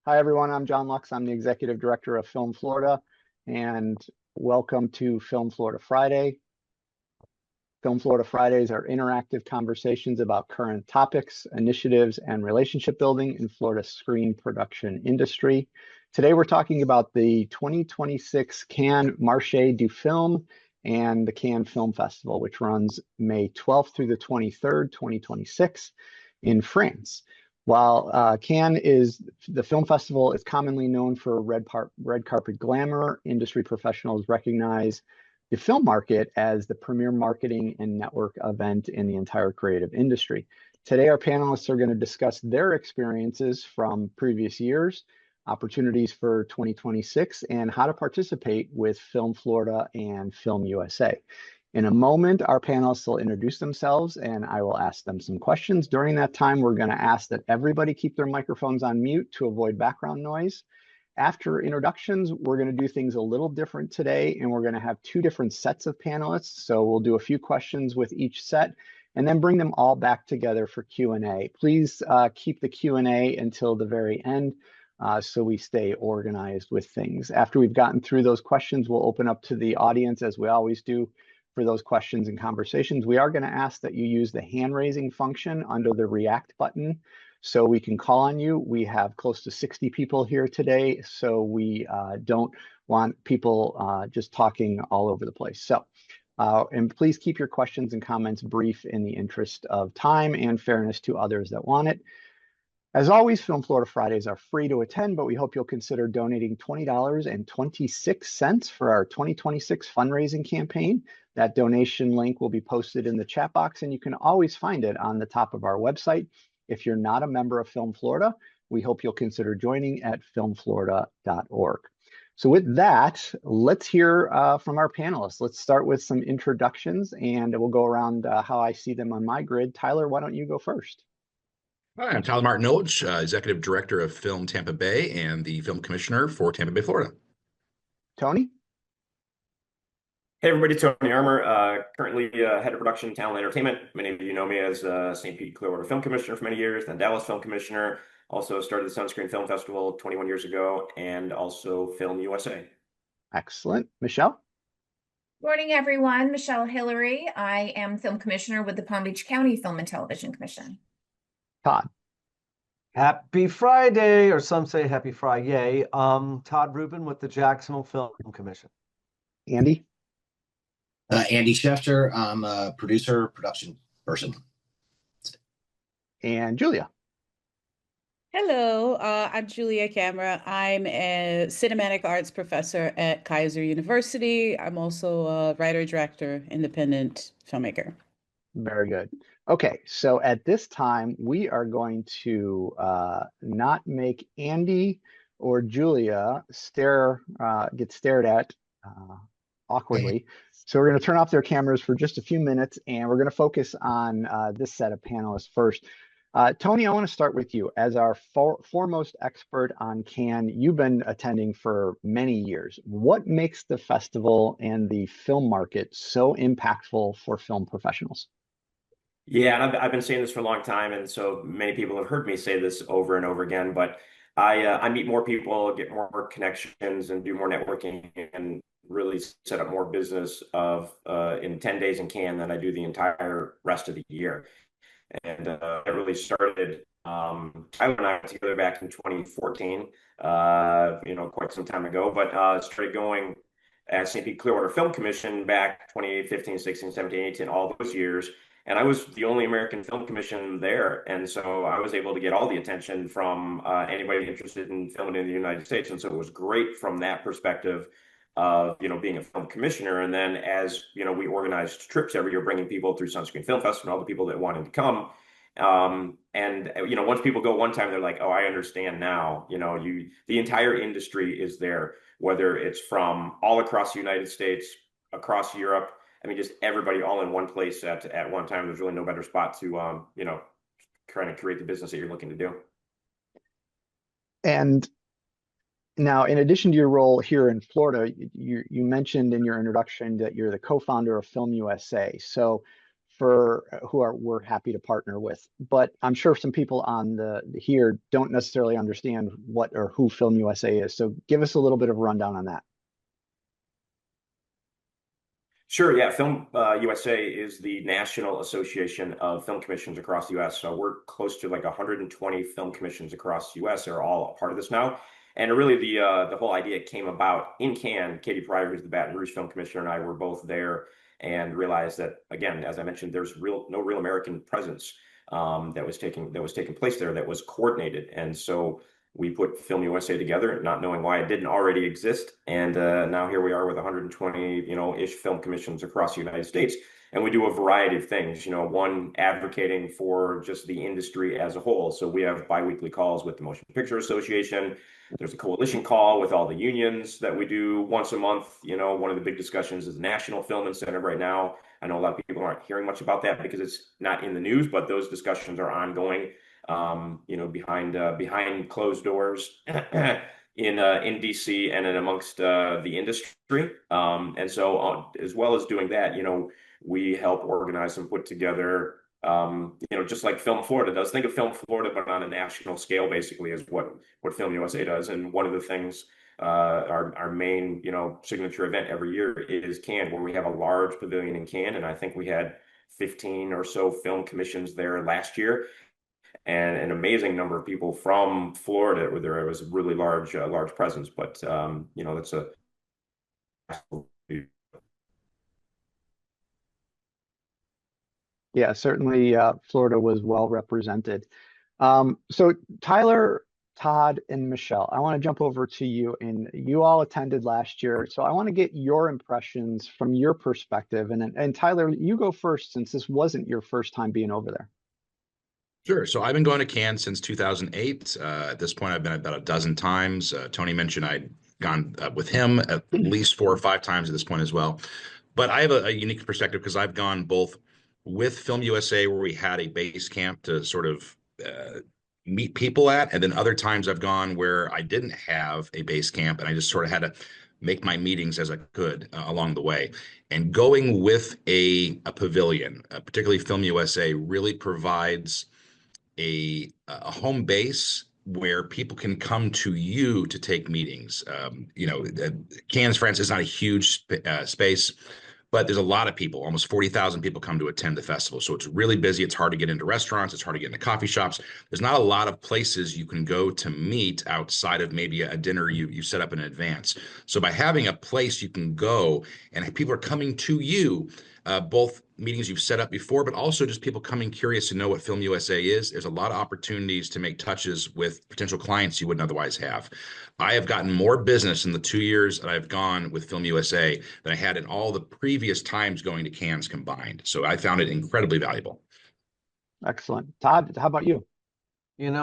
Hi, everyone. I'm John Lux. I'm the Executive Director of Film Florida, and welcome to Film Florida Friday. Film Florida Fridays are interactive conversations about current topics, initiatives, and relationship building in Florida's screen production industry. Today, we're talking about the 2026 Cannes Marché du Film and the Cannes Film Festival, which runs May 12th through the 23rd, 2026 in France. While Cannes is the film festival is commonly known for red carpet glamour, industry professionals recognize the film market as the premier marketing and network event in the entire creative industry. Today, our panelists are going to discuss their experiences from previous years, opportunities for 2026, and how to participate with Film Florida and FilmUSA. In a moment, our panelists will introduce themselves and I will ask them some questions. During that time, we're going to ask that everybody keep their microphones on mute to avoid background noise. After introductions, we're going to do things a little different today, and we're going to have two different sets of panelists. So we'll do a few questions with each set and then bring them all back together for Q&A. Please keep the Q&A until the very end so we stay organized with things. After we've gotten through those questions, we'll open up to the audience as we always do for those questions and conversations. We are going to ask that you use the hand raising function under the React button so we can call on you. We have close to 60 people here today, so we don't want people just talking all over the place. So, and please keep your questions and comments brief in the interest of time and fairness to others that want it. As always, Film Florida Fridays are free to attend, but we hope you'll consider donating $20.26 for our 2026 fundraising campaign. That donation link will be posted in the chat box, and you can always find it on the top of our website. If you're not a member of Film Florida, we hope you'll consider joining at filmflorida.org. So with that, let's hear from our panelists. Let's start with some introductions, and we'll go around how I see them on my grid. Tyler, why don't you go first? Hi, I'm Tyler Martin-Ilitch, Executive Director of Film Tampa Bay and the Film Commissioner for Tampa Bay, Florida. Tony? Hey everybody, Tony Armour, currently Head of Production, Talent, and Entertainment. Many of you know me as St. Pete Clearwater Film Commissioner for many years, then Dallas Film Commissioner. Also started the Sunscreen Film Festival 21 years ago, and also FilmUSA. Excellent. Michelle? Morning, everyone. Michelle Hillary. I am Film Commissioner with the Palm Beach County Film and Television Commission. Todd? Happy Friday, or some say happy Friday. Todd Rubin with the Jacksonville Film Commission. Andy? Andy Schefter. I'm a production person. And Julia? Hello, I'm Julia Camera. I'm a cinematic arts professor at Kaiser University. I'm also a writer, director, independent filmmaker. Very good. Okay, so at this time, we are going to not make Andy or Julia get stared at awkwardly. So we're going to turn off their cameras for just a few minutes, and we're going to focus on this set of panelists first. Tony, I want to start with you. As our foremost expert on Cannes, you've been attending for many years. What makes the festival and the film market so impactful for film professionals? Yeah, and I've been saying this for a long time, and so many people have heard me say this over and over again, but I meet more people, get more connections, and do more networking, and really set up more business in 10 days in Cannes than I do the entire rest of the year. And it really started, Tyler and I were together back in 2014, quite some time ago, but started going at St. Pete Clearwater Film Commission back 2015, 16, 17, 18, all those years. And I was the only American Film Commission there. And so I was able to get all the attention from anybody interested in filming in the United States. And so it was great from that perspective of, being a film commissioner. And then as, we organized trips every year, bringing people through Sunscreen Film Festival and all the people that wanted to come. Once people go one time, they're like, oh, I understand now, the entire industry is there, whether it's from all across the United States, across Europe. I mean, just everybody all in one place at one time. There's really no better spot to, trying to create the business that you're looking to do. And now, in addition to your role here in Florida, you mentioned in your introduction that you're the co-founder of FilmUSA. So we're happy to partner with. But I'm sure some people on here don't necessarily understand what or who Film USA is. So give us a little bit of a rundown on that. Sure, yeah. Film USA is the National Association of Film Commissions across the U.S. So we're close to like 120 film commissions across the U.S. are all a part of this now. And really, the whole idea came about in Cannes. Katie Pryor, who's the Baton Rouge Film Commissioner, and I were both there and realized that, again, as I mentioned, there's no real American presence that was taking place there that was coordinated. And so we put Film USA together, not knowing why it didn't already exist. And now here we are with 120, ish film commissions across the United States. And we do a variety of things, one advocating for just the industry as a whole. So we have biweekly calls with the Motion Picture Association. There's a coalition call with all the unions that we do once a month. One of the big discussions is the National Film Incentive right now. I know a lot of people aren't hearing much about that because it's not in the news, but those discussions are ongoing. Behind closed doors in DC and in amongst the industry. And so as well as doing that, we help organize and put together, just like Film Florida does. Think of Film Florida, but on a national scale, basically, is what Film USA does. And one of the things, our main, signature event every year is Cannes, where we have a large pavilion in Cannes. And I think we had 15 or so film commissions there last year. And an amazing number of people from Florida, where there was a really large presence. But that's a Yeah, certainly Florida was well represented. So Tyler, Todd, and Michelle, I want to jump over to you. And you all attended last year, so I want to get your impressions from your perspective. And Tyler, you go first, since this wasn't your first time being over there. Sure. So I've been going to Cannes since 2008. At this point, I've been about a dozen times. Tony mentioned I'd gone with him at least 4 or 5 times at this point as well. But I have a unique perspective because I've gone both with Film USA, where we had a base camp to sort of meet people at, and then other times I've gone where I didn't have a base camp and I just sort of had to make my meetings as I could along the way. And going with a pavilion, particularly Film USA, really provides a home base where people can come to you to take meetings. Cannes, France is not a huge space, but there's a lot of people, almost 40,000 people come to attend the festival. So it's really busy. It's hard to get into restaurants. It's hard to get into coffee shops. There's not a lot of places you can go to meet outside of maybe a dinner you set up in advance. So by having a place you can go and people are coming to you, both meetings you've set up before, but also just people coming curious to know what Film USA is. There's a lot of opportunities to make touches with potential clients you wouldn't otherwise have. I have gotten more business in the 2 years that I've gone with Film USA than I had in all the previous times going to Cannes combined. So I found it incredibly valuable. Excellent. Todd, how about you? Am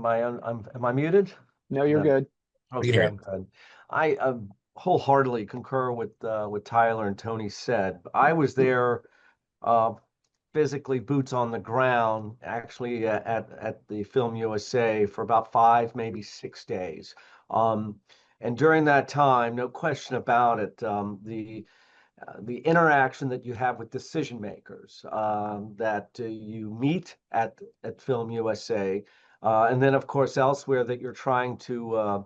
I muted? No, you're good. Okay, good. I wholeheartedly concur with what Tyler and Tony said. I was there physically, boots on the ground, actually at the Film USA for about 5, maybe 6 days. And during that time, no question about it, the interaction that you have with decision makers that you meet at Film USA, and then of course elsewhere that you're trying to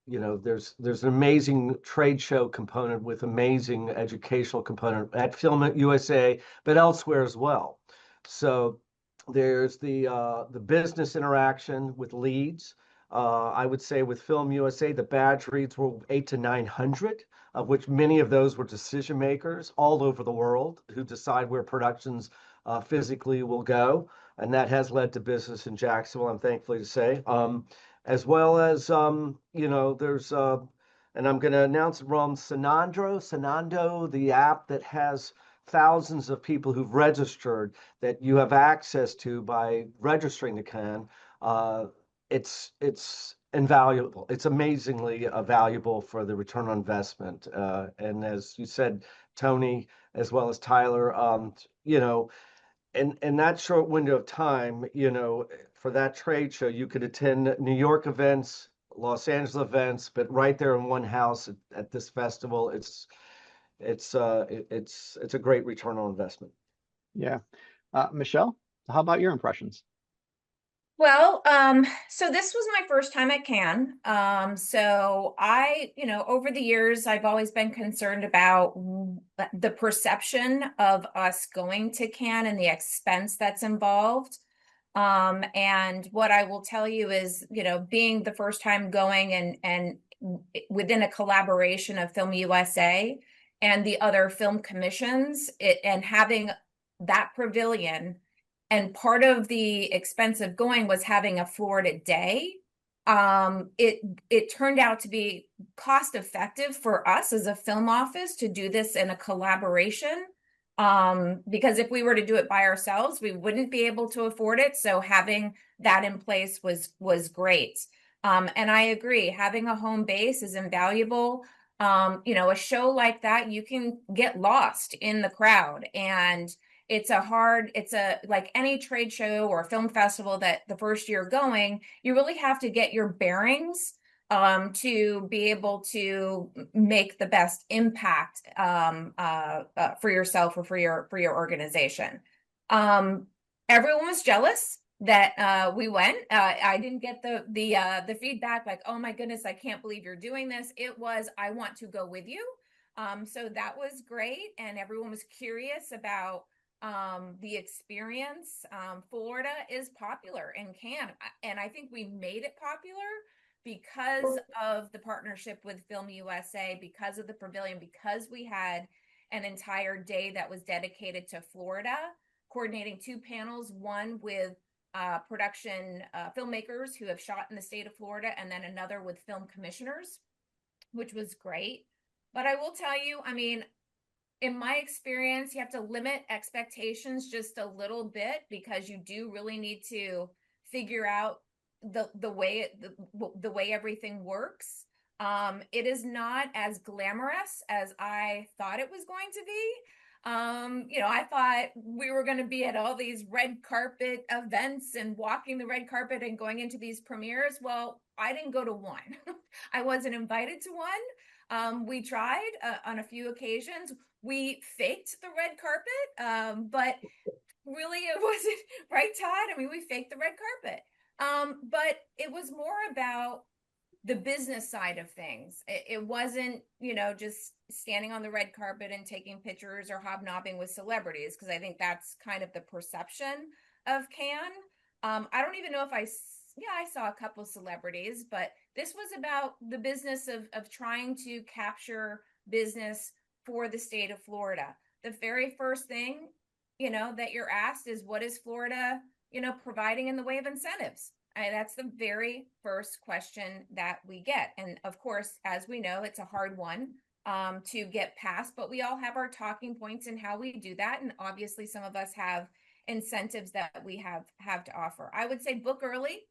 there's an amazing trade show component with amazing educational component at Film USA, but elsewhere as well. So there's the business interaction with leads. I would say with Film USA, the badge reads were 800 to 900, of which many of those were decision makers all over the world who decide where productions physically will go. And that has led to business in Jacksonville, I'm thankfully to say. As well as, there's, and I'm going to announce it wrong, Sonando, the app that has thousands of people who've registered that you have access to by registering to Cannes. It's invaluable. It's amazingly valuable for the return on investment. And as you said, Tony, as well as Tyler, in that short window of time, for that trade show, you could attend New York events, Los Angeles events, but right there in one house at this festival, it's a great return on investment. Yeah. Michelle, how about your impressions? Well, so this was my first time at Cannes. So over the years, I've always been concerned about the perception of us going to Cannes and the expense that's involved. And what I will tell you is, being the first time going and within a collaboration of Film USA and the other film commissions, and having that pavilion. And part of the expense of going was having a Florida day. It turned out to be cost effective for us as a film office to do this in a collaboration. Because if we were to do it by ourselves, we wouldn't be able to afford it. So having that in place was great. And I agree, having a home base is invaluable. A show like that, you can get lost in the crowd, and it's like any trade show or film festival that the first year going, you really have to get your bearings to be able to make the best impact for yourself or for your organization. Everyone was jealous that we went. I didn't get the feedback like, "Oh my goodness, I can't believe you're doing this." It was, "I want to go with you." So that was great, and everyone was curious about the experience. Florida is popular in Cannes, and I think we made it popular because of the partnership with Film USA, because of the pavilion, because we had an entire day that was dedicated to Florida, coordinating 2 panels, one with production filmmakers who have shot in the state of Florida, and then another with film commissioners, which was great. But I will tell you, I mean, in my experience, you have to limit expectations just a little bit, because you do really need to figure out the way everything works. It is not as glamorous as I thought it was going to be. I thought we were going to be at all these red carpet events and walking the red carpet and going into these premieres. Well, I didn't go to one. I wasn't invited to one. We tried on a few occasions. We faked the red carpet, but really it wasn't right, Todd? I mean, we faked the red carpet. But it was more about the business side of things. It wasn't, just standing on the red carpet and taking pictures or hobnobbing with celebrities, because I think that's kind of the perception of Cannes. I don't even know if I saw a couple of celebrities, but this was about the business of trying to capture business for the state of Florida. The very first thing, that you're asked is, what is Florida, providing in the way of incentives? That's the very first question that we get. And of course, as we know, it's a hard one to get past, but we all have our talking points in how we do that. And obviously some of us have incentives that we have to offer. I would say book early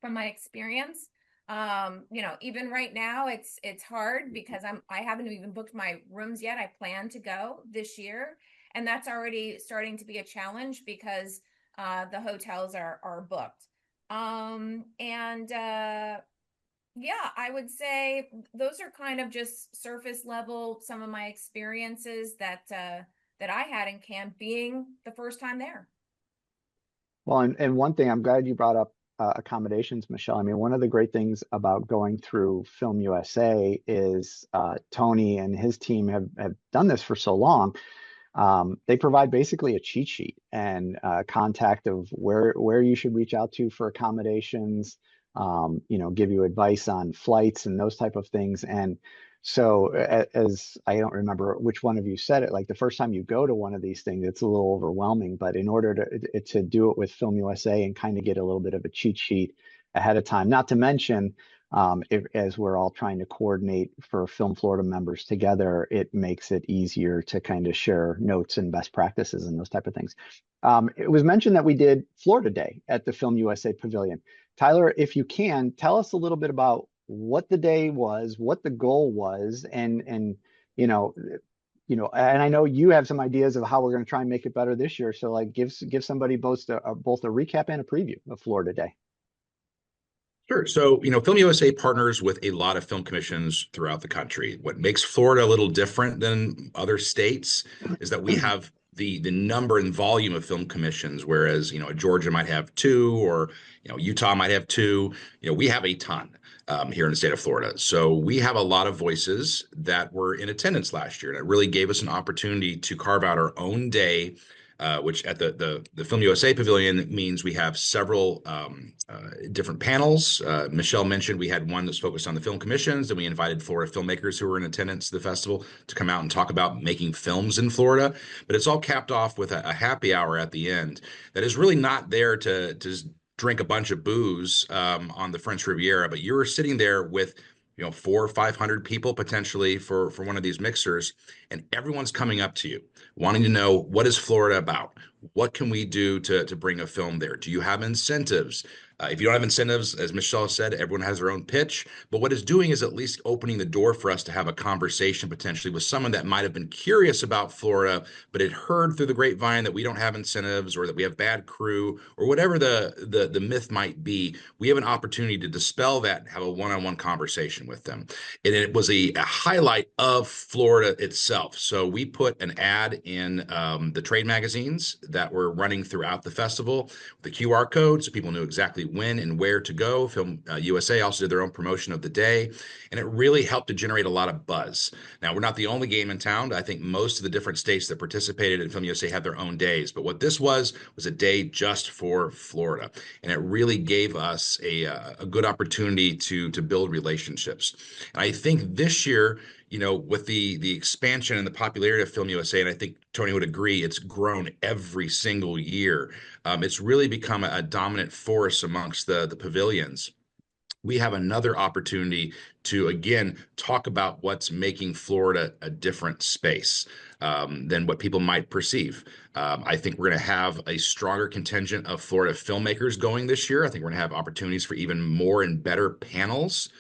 from my experience. Even right now it's hard because I haven't even booked my rooms yet. I plan to go this year, and that's already starting to be a challenge because the hotels are booked. I would say those are kind of just surface level, some of my experiences that I had in Cannes, being the first time there. Well, and one thing, I'm glad you brought up accommodations, Michelle. I mean, one of the great things about going through Film USA is Tony and his team have done this for so long. They provide basically a cheat sheet and contact of where you should reach out to for accommodations, give you advice on flights and those type of things. And so as I don't remember which one of you said it, like the first time you go to one of these things, it's a little overwhelming, but in order to do it with Film USA and kind of get a little bit of a cheat sheet ahead of time, not to mention, as we're all trying to coordinate for Film Florida members together, it makes it easier to kind of share notes and best practices and those type of things. It was mentioned that we did Florida Day at the Film USA Pavilion. Tyler, if you can, tell us a little bit about what the day was, what the goal was, and and I know you have some ideas of how we're going to try and make it better this year. So like give somebody both a recap and a preview of Florida Day. Sure. So, FilmUSA partners with a lot of film commissions throughout the country. What makes Florida a little different than other states is that we have the number and volume of film commissions, whereas, Georgia might have two, or, Utah might have two. We have a ton here in the state of Florida. So we have a lot of voices that were in attendance last year, and it really gave us an opportunity to carve out our own day, which at the Film USA Pavilion means we have several different panels. Michelle mentioned we had one that's focused on the film commissions, and we invited Florida filmmakers who were in attendance to the festival to come out and talk about making films in Florida. But it's all capped off with a happy hour at the end that is really not there to drink a bunch of booze on the French Riviera, but you're sitting there with 400 or 500 people potentially for one of these mixers, and everyone's coming up to you wanting to know, what is Florida about? What can we do to bring a film there? Do you have incentives? If you don't have incentives, as Michelle said, everyone has their own pitch. But what it's doing is at least opening the door for us to have a conversation potentially with someone that might have been curious about Florida, but had heard through the grapevine that we don't have incentives, or that we have bad crew, or whatever the myth might be. We have an opportunity to dispel that and have a one-on-one conversation with them. And it was a highlight of Florida itself. So we put an ad in the trade magazines that were running throughout the festival, the QR code, so people knew exactly when and where to go. Film USA also did their own promotion of the day, and it really helped to generate a lot of buzz. Now, we're not the only game in town. I think most of the different states that participated in Film USA had their own days, but what this was a day just for Florida, and it really gave us a good opportunity to build relationships. And I think this year, with the expansion and the popularity of Film USA, and I think Tony would agree, it's grown every single year. It's really become a dominant force amongst the pavilions. We have another opportunity to, again, talk about what's making Florida a different space than what people might perceive. I think we're going to have a stronger contingent of Florida filmmakers going this year. I think we're going to have opportunities for even more and better panels.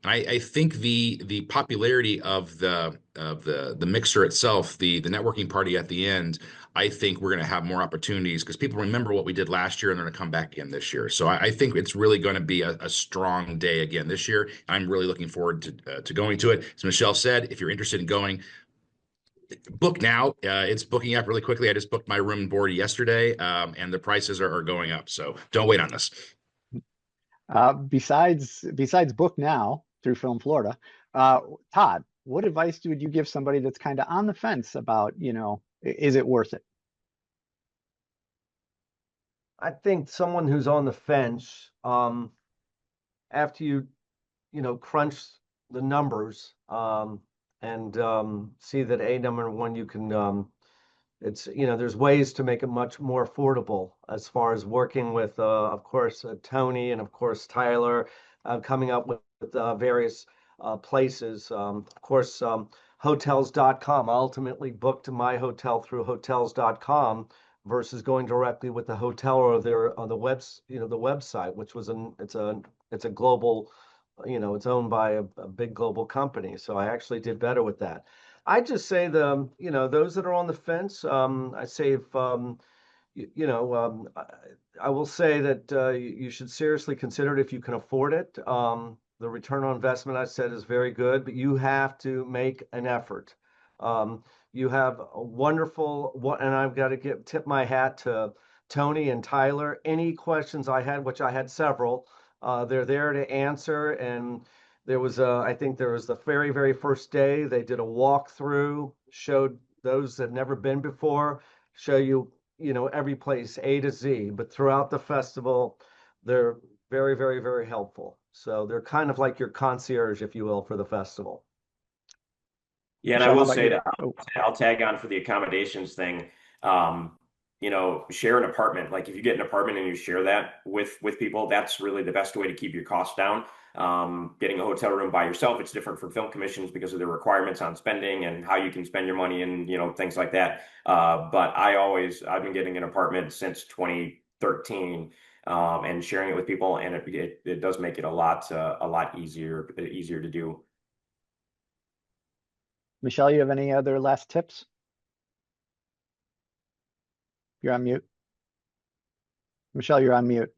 And I think the popularity of the mixer itself, the networking party at the end, I think we're going to have more opportunities because people remember what we did last year and they're going to come back again this year. So I think it's really going to be a strong day again this year. I'm really looking forward to going to it. As Michelle said, if you're interested in going, book now. It's booking up really quickly. I just booked my room and board yesterday, and the prices are going up. So don't wait on this. Besides book now through Film Florida, Todd, what advice would you give somebody that's kind of on the fence about, is it worth it? I think someone who's on the fence, after you crunch the numbers, and see that number one, you can, it's, there's ways to make it much more affordable as far as working with, of course, Tony and of course, Tyler, coming up with various places. Of course, hotels.com. I ultimately booked my hotel through hotels.com versus going directly with the hotel or on the website, which was it's a global, it's owned by a big global company. So I actually did better with that. I just say those that are on the fence, I say if, I will say that you should seriously consider it if you can afford it. The return on investment, I said, is very good, but you have to make an effort. You have a wonderful, and I've got to tip my hat to Tony and Tyler. Any questions I had, which I had several, they're there to answer. And there was I think there was the very, very first day, they did a walkthrough, showed those that had never been before, show you, every place A to Z. But throughout the festival, they're very, very, very helpful. So they're kind of like your concierge, if you will, for the festival. Yeah, and Michelle, I will how about say you? that I'll tag on for the accommodations thing. Share an apartment. Like if you get an apartment and you share that with people, that's really the best way to keep your costs down. Getting a hotel room by yourself, it's different from film commissions because of the requirements on spending and how you can spend your money and things like that. But I've been getting an apartment since 2013, and sharing it with people, and it does make it a lot easier to do. Michelle, you have any other last tips? You're on mute. Michelle, you're on mute.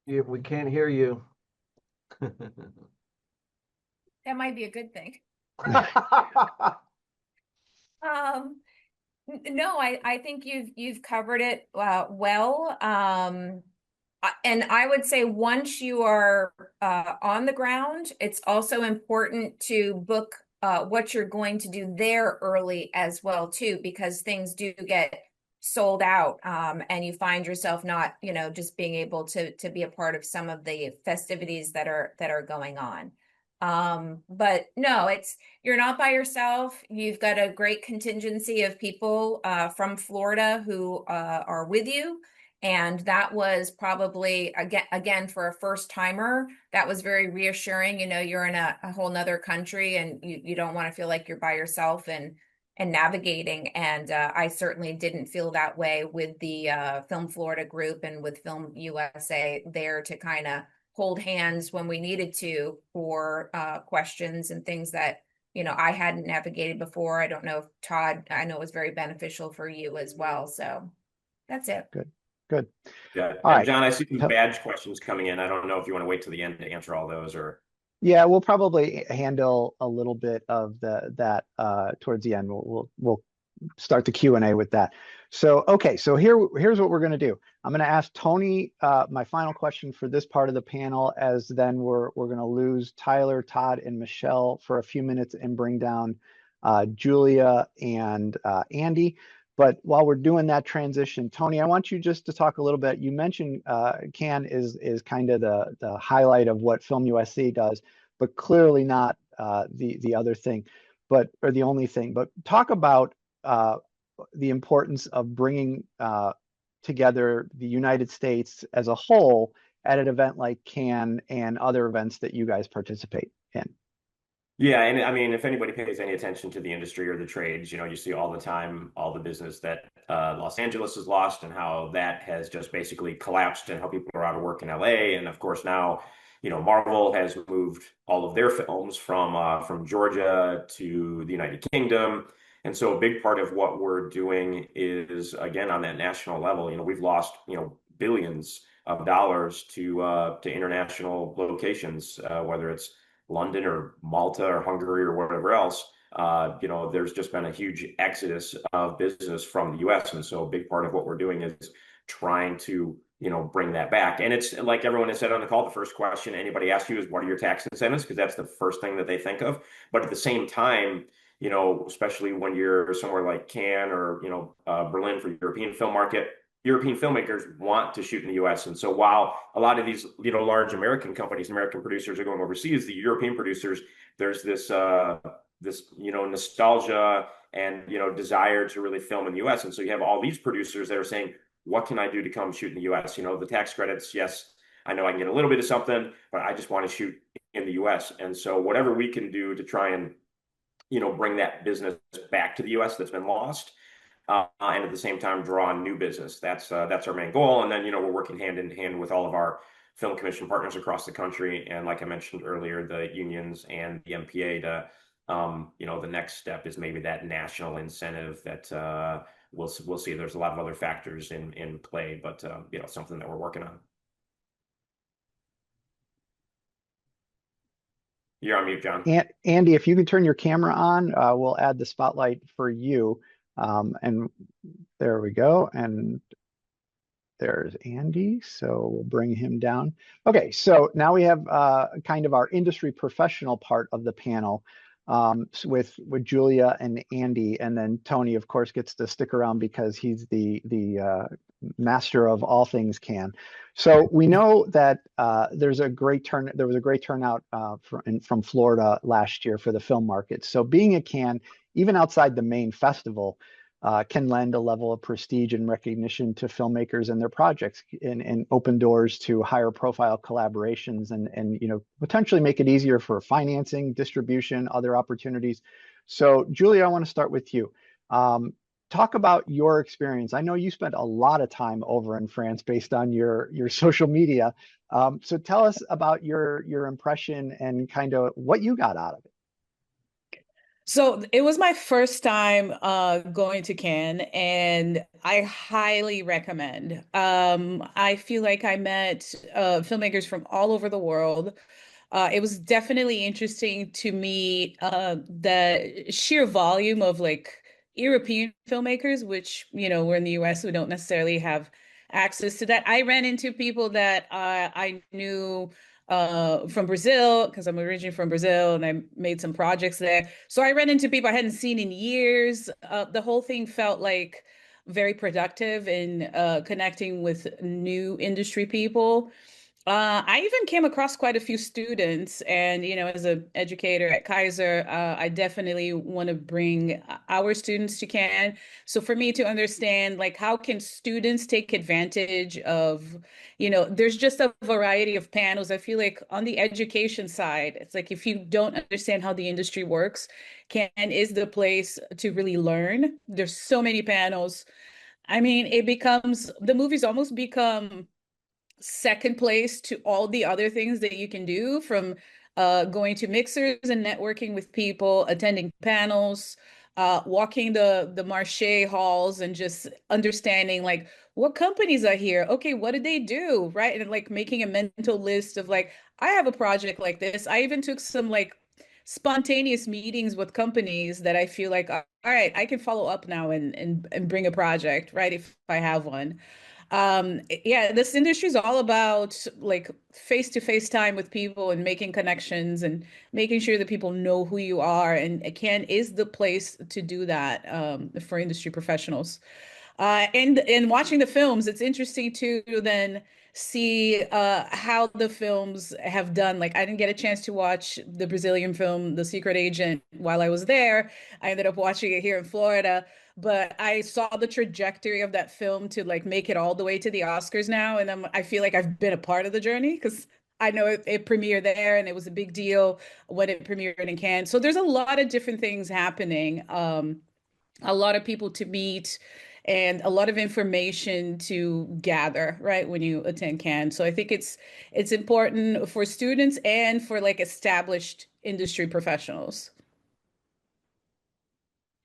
Yeah, we can't hear you. That might be a good thing. No, I think you've covered it well. And I would say once you are on the ground, it's also important to book what you're going to do there early as well too, because things do get sold out, and you find yourself not, just being able to be a part of some of the festivities that are going on. But no, you're not by yourself. You've got a great contingency of people from Florida who are with you. And that was probably, again, for a first timer, that was very reassuring. You're in a whole nother country and you don't want to feel like you're by yourself and navigating. And I certainly didn't feel that way with the Film Florida group and with Film USA there to kind of hold hands when we needed to for questions and things that, I hadn't navigated before. I don't know if Todd, I know it was very beneficial for you as well. So that's it. Good. Yeah. All right. John, I see some badge questions coming in. I don't know if you want to wait till the end to answer all those or. Yeah, we'll probably handle a little bit of that towards the end. We'll start the Q&A with that. So, okay, so here's what we're going to do. I'm going to ask Tony my final question for this part of the panel, as then we're going to lose Tyler, Todd, and Michelle for a few minutes and bring down Julia and Andy. But while we're doing that transition, Tony, I want you just to talk a little bit. You mentioned Cannes is kind of the highlight of what Film USA does, but clearly not the other thing, or the only thing. But talk about the importance of bringing together the United States as a whole at an event like Cannes and other events that you guys participate in. Yeah, and I mean, if anybody pays any attention to the industry or the trades, you see all the time all the business that Los Angeles has lost and how that has just basically collapsed and how people are out of work in LA. And of course now, Marvel has moved all of their films from Georgia to the United Kingdom. And so a big part of what we're doing is, again, on that national level, we've lost, billions of dollars to international locations, whether it's London or Malta or Hungary or whatever else. There's just been a huge exodus of business from the US. And so a big part of what we're doing is trying to, bring that back. And it's like everyone has said on the call, the first question anybody asks you is, what are your tax incentives? Because that's the first thing that they think of. But at the same time, especially when you're somewhere like Cannes or, Berlin for European film market, European filmmakers want to shoot in the US. And so while a lot of these, large American companies, American producers are going overseas, the European producers, there's this, nostalgia and, desire to really film in the US. And so you have all these producers that are saying, what can I do to come shoot in the US? The tax credits, yes, I know I can get a little bit of something, but I just want to shoot in the US. And so whatever we can do to try and, bring that business back to the US that's been lost, and at the same time draw on new business. That's our main goal. And then, we're working hand in hand with all of our film commission partners across the country. And like I mentioned earlier, the unions and the MPA to, the next step is maybe that national incentive that we'll see. There's a lot of other factors in play, but, something that we're working on. You're on mute, John. Andy, if you could turn your camera on, we'll add the spotlight for you. And there we go. And there's Andy. So we'll bring him down. Okay, so now we have kind of our industry professional part of the panel with Julia and Andy. And then Tony, of course, gets to stick around because he's the master of all things Cannes. So we know that there was a great turnout from Florida last year for the film market. So being at Cannes, even outside the main festival, can lend a level of prestige and recognition to filmmakers and their projects, and open doors to higher profile collaborations and potentially make it easier for financing, distribution, other opportunities. So Julia, I want to start with you. Talk about your experience. I know you spent a lot of time over in France based on your social media. So tell us about your impression and kind of what you got out of it. So it was my first time going to Cannes, and I highly recommend. I feel like I met filmmakers from all over the world. It was definitely interesting to meet the sheer volume of like European filmmakers, which, we're in the US, we don't necessarily have access to that. I ran into people that I knew from Brazil, because I'm originally from Brazil and I made some projects there. So I ran into people I hadn't seen in years. The whole thing felt like very productive in connecting with new industry people. I even came across quite a few students, and as an educator at Kaiser, I definitely want to bring our students to Cannes. So for me to understand, like, how can students take advantage of, there's just a variety of panels. I feel like on the education side, it's like if you don't understand how the industry works, Cannes is the place to really learn. There's so many panels. I mean, the movies almost become second place to all the other things that you can do, from going to mixers and networking with people, attending panels, walking the Marché halls and just understanding like what companies are here. Okay, what did they do? Right. And like making a mental list of like, I have a project like this. I even took some like spontaneous meetings with companies that I feel like, all right, I can follow up now and bring a project, right? If I have one. Yeah, this industry is all about like face-to-face time with people and making connections and making sure that people know who you are. And Cannes is the place to do that for industry professionals. And watching the films, it's interesting to then see how the films have done. Like I didn't get a chance to watch the Brazilian film, The Secret Agent, while I was there. I ended up watching it here in Florida, but I saw the trajectory of that film to like make it all the way to the Oscars now, and I feel like I've been a part of the journey because I know it premiered there and it was a big deal when it premiered in Cannes. So there's a lot of different things happening. A lot of people to meet and a lot of information to gather, right, when you attend Cannes. So I think it's important for students and for like established industry professionals.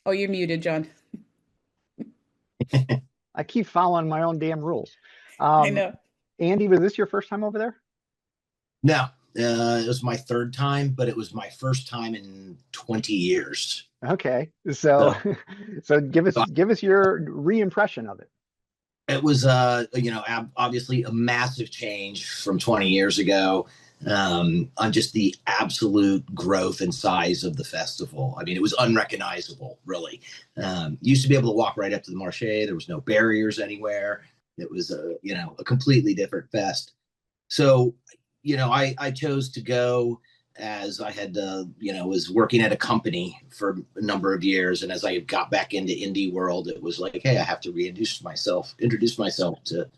Oh, you're muted, John. I keep following my own damn rules. I know. Andy, was this your first time over there? No, it was my third time, but it was my first time in 20 years. Okay, so give us your re-impression of it. It was obviously a massive change from 20 years ago, on just the absolute growth and size of the festival. I mean, it was unrecognizable, really. Used to be able to walk right up to the Marché. There was no barriers anywhere. It was a completely different fest. So, I chose to go as I had, was working at a company for a number of years. And as I got back into indie world, it was like, hey, I have to introduce myself to,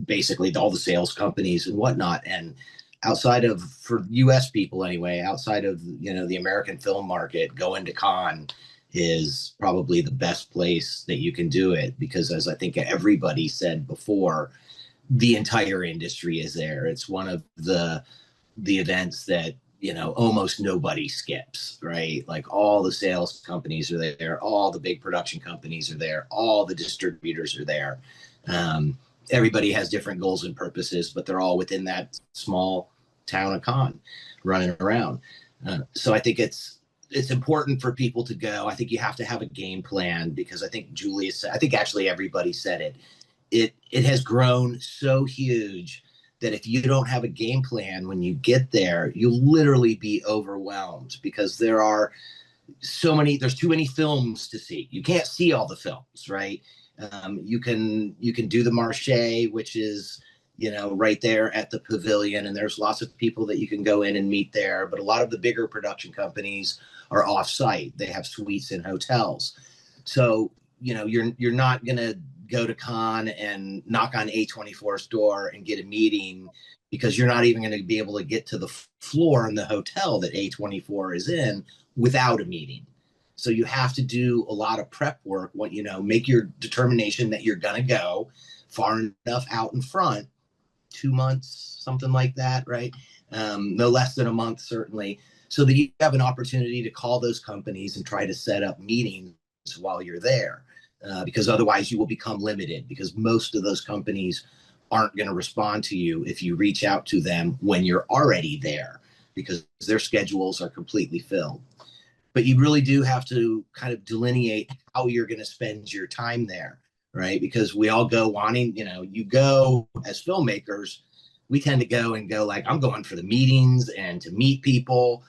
basically all the sales companies and whatnot. And for US people anyway, outside of, the American film market, going to Cannes is probably the best place that you can do it, because as I think everybody said before, the entire industry is there. It's one of the events that almost nobody skips, right? Like all the sales companies are there, all the big production companies are there, all the distributors are there. Everybody has different goals and purposes, but they're all within that small town of Cannes running around. So I think it's important for people to go. I think you have to have a game plan, because I think I think actually everybody said it. It has grown so huge that if you don't have a game plan when you get there, you'll literally be overwhelmed, because there's too many films to see. You can't see all the films, right? You can do the Marché, which is, right there at the pavilion, and there's lots of people that you can go in and meet there. But a lot of the bigger production companies are off-site. They have suites in hotels. So, you're not going to go to Cannes and knock on A24's door and get a meeting, because you're not even going to be able to get to the floor in the hotel that A24 is in without a meeting. So you have to do a lot of prep work. Make your determination that you're going to go far enough out in front, 2 months, something like that, right? No less than a month, certainly, so that you have an opportunity to call those companies and try to set up meetings while you're there. Because otherwise you will become limited, because most of those companies aren't going to respond to you if you reach out to them when you're already there, because their schedules are completely filled. But you really do have to kind of delineate how you're going to spend your time there, right? Because we all go wanting, you go as filmmakers, we tend to go like, I'm going for the meetings and to meet people.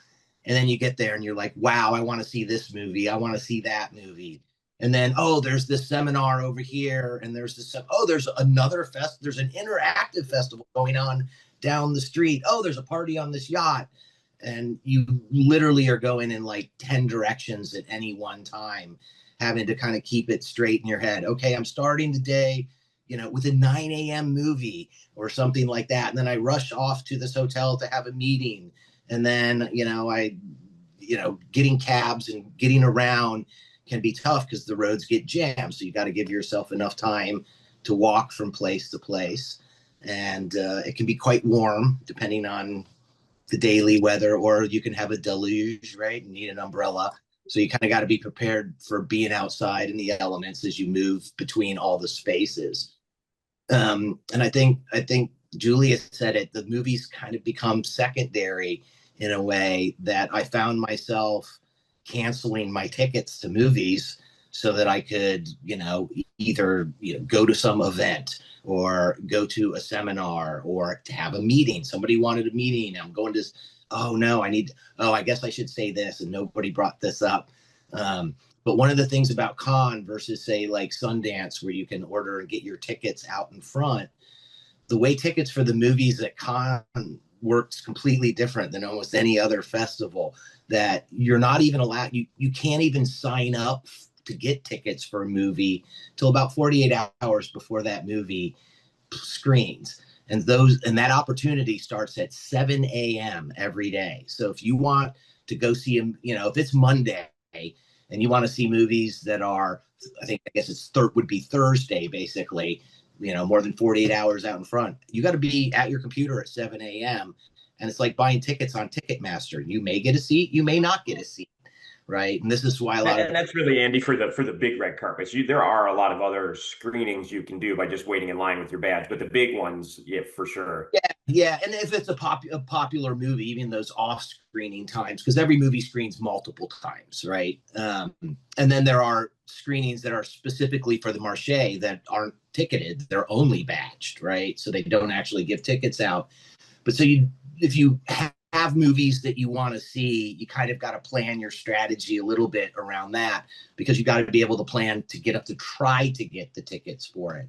And then you get there and you're like, wow, I want to see this movie. I want to see that movie. And then, oh, there's this seminar over here. And there's this, oh, there's another there's an interactive festival going on down the street. Oh, there's a party on this yacht. And you literally are going in like 10 directions at any one time, having to kind of keep it straight in your head. Okay, I'm starting the day, with a 9 a.m. movie or something like that. And then I rush off to this hotel to have a meeting. And then, getting cabs and getting around can be tough because the roads get jammed. So you got to give yourself enough time to walk from place to place. And it can be quite warm depending on the daily weather, or you can have a deluge, right? And need an umbrella. So you kind of got to be prepared for being outside in the elements as you move between all the spaces. And I think Julia said it, the movies kind of become secondary in a way that I found myself canceling my tickets to movies so that I could, either go to some event or go to a seminar or to have a meeting. Somebody wanted a meeting. I'm going to, I guess I should say this, and nobody brought this up. But one of the things about con versus say like Sundance, where you can order and get your tickets out in front, the way tickets for the movies at con works completely different than almost any other festival, that you're not even allowed, you can't even sign up to get tickets for a movie till about 48 hours before that movie screens. And that opportunity starts at 7 a.m. every day. So if you want to go see them, if it's Monday and you want to see movies that are, I guess it's would be Thursday, basically, more than 48 hours out in front, you got to be at your computer at 7 a.m. And it's like buying tickets on Ticketmaster. You may get a seat, you may not get a seat. Right. And this is why and that's really, Andy, for the big red carpets. There are a lot of other screenings you can do by just waiting in line with your badge, but the big ones, yeah, for sure. Yeah. And if it's a popular movie, even those off screening times, because every movie screens multiple times, right? And then there are screenings that are specifically for the Marché that aren't ticketed; they're only badged, right? So they don't actually give tickets out. But so if you have movies that you want to see, you kind of got to plan your strategy a little bit around that, because you got to be able to plan to get up to try to get the tickets for it.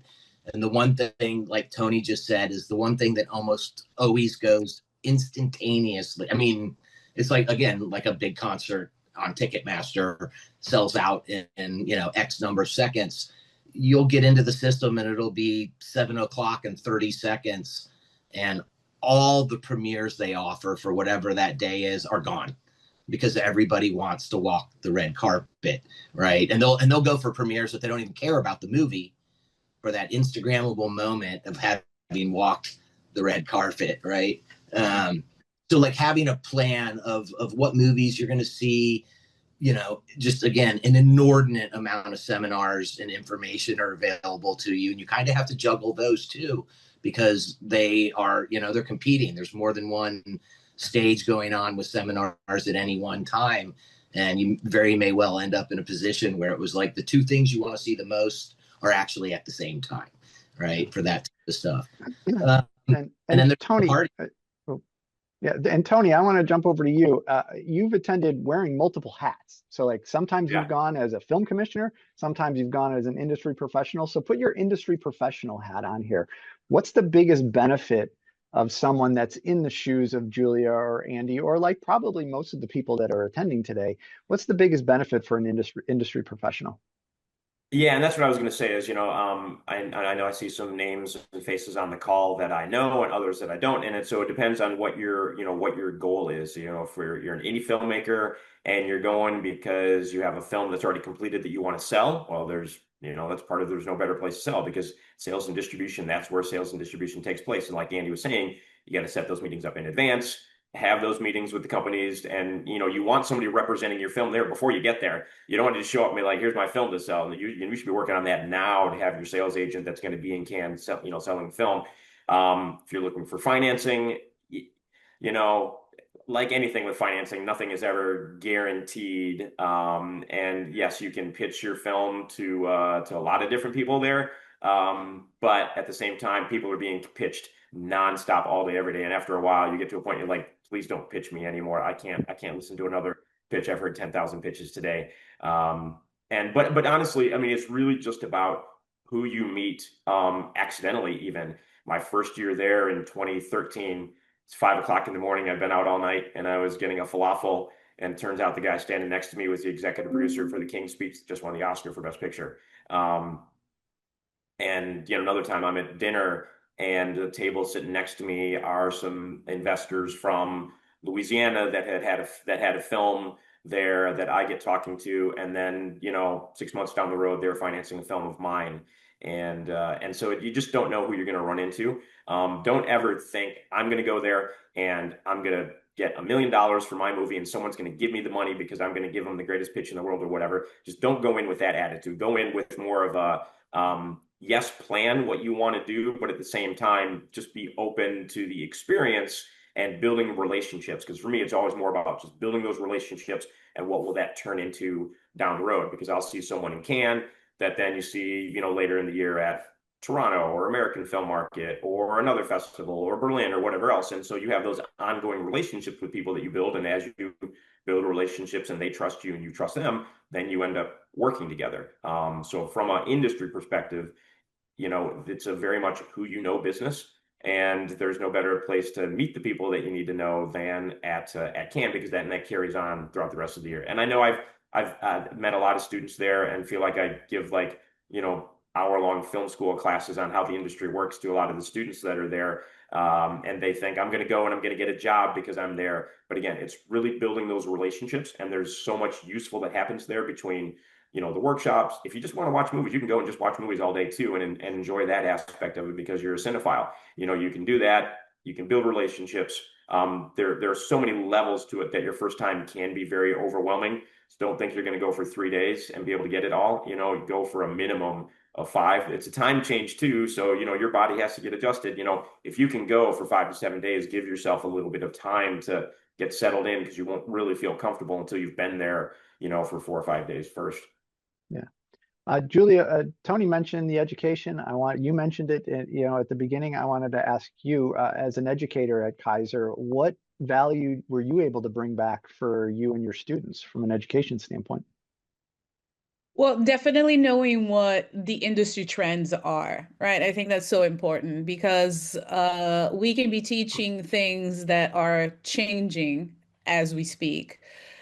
And the one thing, like Tony just said, is the one thing that almost always goes instantaneously. I mean, it's like, again, like a big concert on Ticketmaster sells out in X number of seconds. You'll get into the system and it'll be 7 o'clock and 30 seconds. And all the premieres they offer for whatever that day is are gone, because everybody wants to walk the red carpet, right? And they'll go for premieres that they don't even care about the movie, for that Instagrammable moment of having walked the red carpet, right? So like having a plan of what movies you're going to see, just again, an inordinate amount of seminars and information are available to you, and you kind of have to juggle those too, because they are, they're competing. There's more than one stage going on with seminars at any one time. And you very may well end up in a position where it was like the two things you want to see the most are actually at the same time, right? For that type of stuff. And then Tony, and Tony, I want to jump over to you. You've attended wearing multiple hats. So like sometimes you've gone as a film commissioner, sometimes you've gone as an industry professional. So put your industry professional hat on here. What's the biggest benefit of someone that's in the shoes of Julia or Andy, or like probably most of the people that are attending today? What's the biggest benefit for an industry professional? Yeah, and that's what I was going to say is, I know I see some names and faces on the call that I know and others that I don't. And so it depends on what your goal is. If you're an indie filmmaker and you're going because you have a film that's already completed that you want to sell, well, there's no better place to sell, because sales and distribution, that's where sales and distribution takes place. And like Andy was saying, you got to set those meetings up in advance. have those meetings with the companies, and you want somebody representing your film there before you get there. You don't want to just show up and be like, here's my film to sell. And you should be working on that now to have your sales agent that's going to be in Cannes selling film. If you're looking for financing, you know like anything with financing, nothing is ever guaranteed. And yes, you can pitch your film to a lot of different people there. But at the same time, people are being pitched nonstop all day, every day. And after a while, you get to a point you're like, please don't pitch me anymore. I can't listen to another pitch. I've heard 10,000 pitches today. But honestly, I mean, it's really just about who you meet accidentally. Even my first year there in 2013, it's 5 o'clock in the morning. I'd been out all night and I was getting a falafel. And it turns out the guy standing next to me was the executive producer for the King's Speech that just won the Oscar for Best Picture. And another time I'm at dinner and the table sitting next to me are some investors from Louisiana that had a film there that I get talking to, and then 6 months down the road they're financing a film of mine, and so you just don't know who you're going to run into. Don't ever think I'm going to go there and I'm going to get $1 million for my movie and someone's going to give me the money because I'm going to give them the greatest pitch in the world or whatever. Just don't go in with that attitude. Go in with more of a yes, plan what you want to do, but at the same time, just be open to the experience and building relationships. Because for me, it's always more about just building those relationships and what will that turn into down the road. Because I'll see someone in Cannes that then you see, later in the year at Toronto or American Film Market or another festival or Berlin or whatever else. And so you have those ongoing relationships with people that you build. And as you build relationships and they trust you and you trust them, then you end up working together. So from an industry perspective, it's a very much who business, and there's no better place to meet the people that you need to know than at Cannes, because that carries on throughout the rest of the year. And I know I've met a lot of students there and feel like I give hour-long film school classes on how the industry works to a lot of the students that are there, and they think I'm going to go and I'm going to get a job because I'm there. But again, it's really building those relationships, and there's so much useful that happens there between the workshops. If you just want to watch movies, you can go and just watch movies all day too, and enjoy that aspect of it because you're a cinephile. You can do that. You can build relationships. There are so many levels to it that your first time can be very overwhelming. So don't think you're going to go for 3 days and be able to get it all. Go for a minimum of 5. It's a time change too, so your body has to get adjusted. If you can go for 5 to 7 days, give yourself a little bit of time to get settled in, because you won't really feel comfortable until you've been there for 4 or 5 days first. Yeah. Julia, Tony mentioned the education. You mentioned it, at the beginning. I wanted to ask you, as an educator at Kaiser, what value were you able to bring back for you and your students from an education standpoint? Well, definitely knowing what the industry trends are, right? I think that's so important because we can be teaching things that are changing as we speak.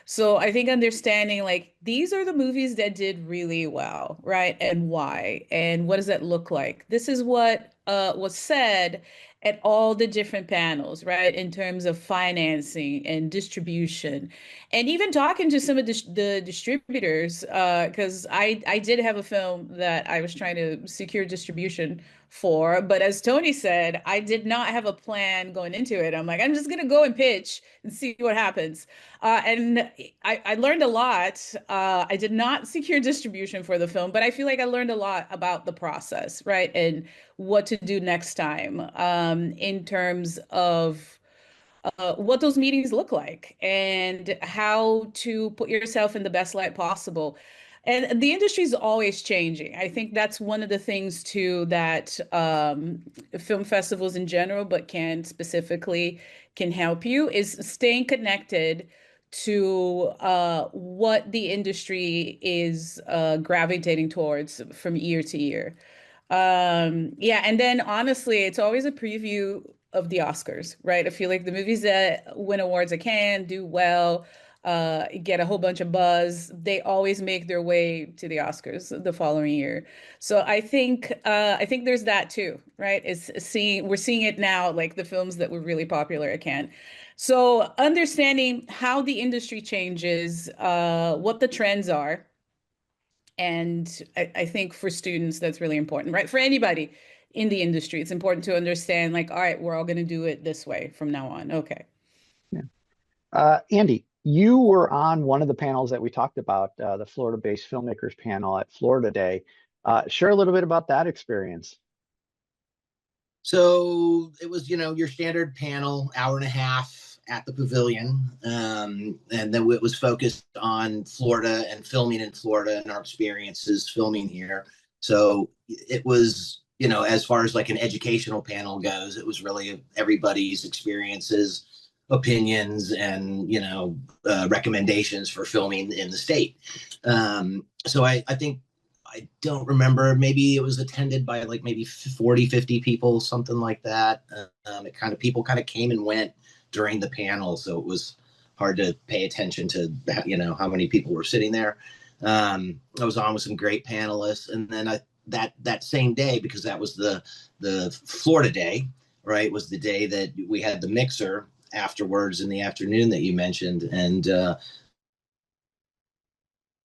So I think understanding these are the movies that did really well, right? And why? And what does that look like? This is what was said at all the different panels, right? In terms of financing and distribution, and even talking to some of the distributors, because I did have a film that I was trying to secure distribution for, but as Tony said, I did not have a plan going into it. I'm like, I'm just gonna go and pitch and see what happens. And I learned a lot. I did not secure distribution for the film, but I feel like I learned a lot about the process, right? And what to do next time, in terms of what those meetings look like and how to put yourself in the best light possible. And the industry is always changing. I think that's one of the things too that film festivals in general, but Cannes specifically, can help you is staying connected to what the industry is gravitating towards from year to year. Yeah, and then honestly, it's always a preview of the Oscars, right? I feel like the movies that win awards at Cannes do well, get a whole bunch of buzz. They always make their way to the Oscars the following year. So I think there's that too, right? We're seeing it now, like the films that were really popular at Cannes. So understanding how the industry changes, what the trends are. And I think for students, that's really important, right? For anybody in the industry, it's important to understand, all right, we're all going to do it this way from now on. Okay. Yeah. Andy, you were on one of the panels that we talked about, the Florida-based filmmakers panel at Florida Day. Share a little bit about that experience. So it was, your standard panel, hour and a half at the pavilion. And then it was focused on Florida and filming in Florida and our experiences filming here. So it was, as far as like an educational panel goes, it was really everybody's experiences, opinions, and, recommendations for filming in the state. So I think, I don't remember, maybe it was attended by like maybe 40, 50 people, something like that. People kind of came and went during the panel. So it was hard to pay attention to, how many people were sitting there. I was on with some great panelists. And then that same day, because that was the Florida Day, right, was the day that we had the mixer afterwards in the afternoon that you mentioned. And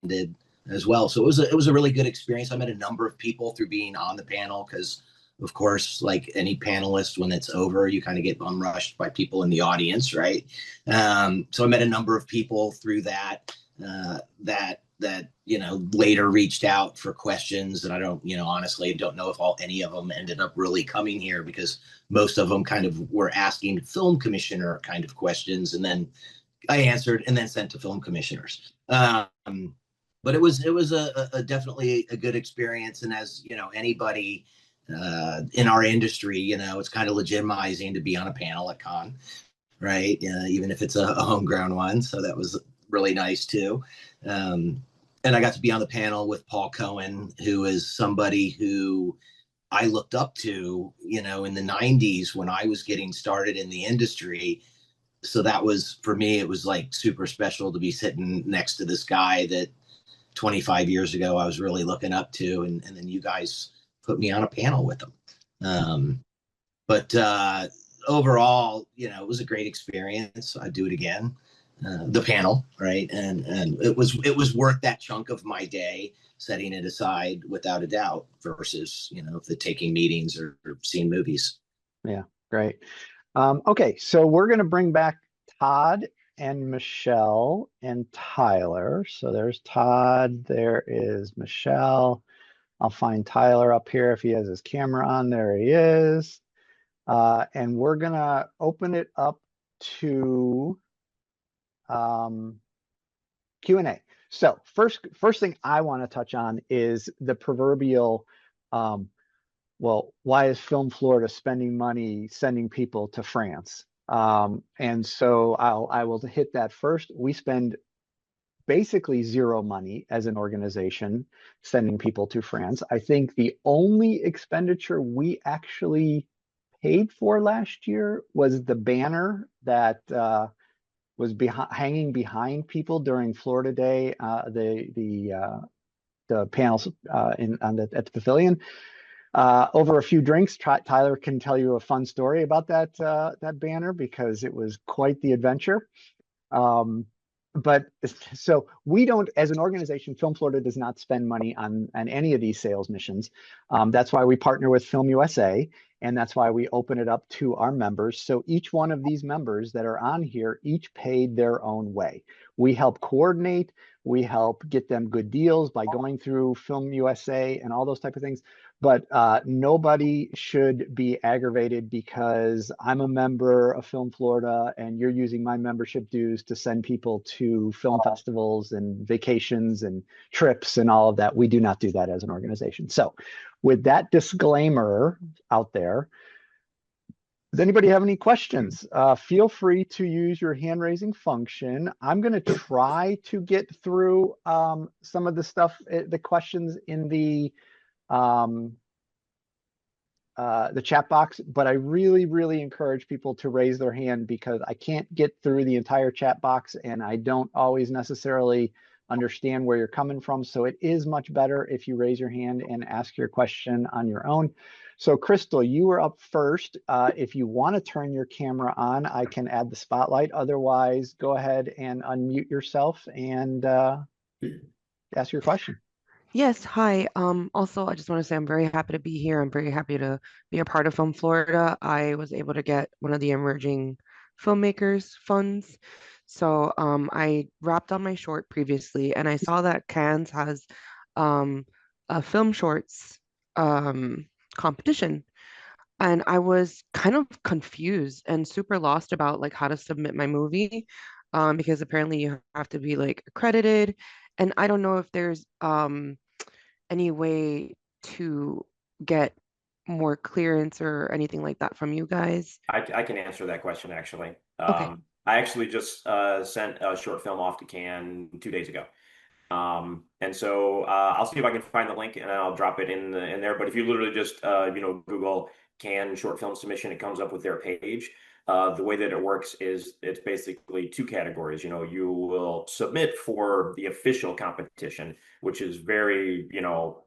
did as well. So it was a really good experience. I met a number of people through being on the panel because, of course, like any panelist, when it's over, you kind of get bum rushed by people in the audience, right? So I met a number of people through that later reached out for questions, and I don't, honestly don't know if any of them ended up really coming here, because most of them kind of were asking film commissioner kind of questions, and then I answered and then sent to film commissioners. But it was a definitely a good experience. And as anybody in our industry, it's kind of legitimizing to be on a panel at Con, right? Even if it's a homegrown one. So that was really nice too. And I got to be on the panel with Paul Cohen, who is somebody who I looked up to, in the 90s when I was getting started in the industry. So that was, for me, it was like super special to be sitting next to this guy that 25 years ago I was really looking up to, and then you guys put me on a panel with them. But overall, it was a great experience. I'd do it again. The panel, right? And it was worth that chunk of my day, setting it aside without a doubt, versus, the taking meetings or seeing movies. Yeah, great. Okay, so we're going to bring back Todd and Michelle and Tyler. So there's Todd, there is Michelle. I'll find Tyler up here if he has his camera on. There he is. And we're going to open it up to Q&A. So first thing I want to touch on is the proverbial, well, why is Film Florida spending money sending people to France? And so I will hit that first. We spend basically zero money as an organization sending people to France. I think the only expenditure we actually paid for last year was the banner that was hanging behind people during Florida Day, the panels at the pavilion. Over a few drinks, Tyler can tell you a fun story about that banner, because it was quite the adventure. But so we don't, as an organization, Film Florida does not spend money on any of these sales missions. That's why we partner with FilmUSA, and that's why we open it up to our members. So each one of these members that are on here, each paid their own way. We help coordinate, we help get them good deals by going through FilmUSA and all those type of things. But nobody should be aggravated because I'm a member of Film Florida and you're using my membership dues to send people to film festivals and vacations and trips and all of that. We do not do that as an organization. So with that disclaimer out there, does anybody have any questions? Feel free to use your hand raising function. I'm going to try to get through some of the stuff, the questions in the chat box, but I really encourage people to raise their hand, because I can't get through the entire chat box and I don't always necessarily understand where you're coming from. So it is much better if you raise your hand and ask your question on your own. So Crystal, you were up first. If you want to turn your camera on, I can add the spotlight. Otherwise, go ahead and unmute yourself and ask your question. Yes, hi. Also, I just want to say I'm very happy to be here. I'm very happy to be a part of Film Florida. I was able to get one of the emerging filmmakers funds. So I wrapped on my short previously, and I saw that Cannes has um, a film shorts competition, and I was kind of confused and super lost about like how to submit my movie, because apparently you have to be like accredited, and I don't know if there's any way to get more clearance or anything like that from you guys. I can answer that question actually. Okay. I actually just sent a short film off to Cannes 2 days ago. And so I'll see if I can find the link and I'll drop it in there. But if you literally just Google Cannes short film submission, it comes up with their page. The way that it works is it's basically two categories. You will submit for the official competition, which is very,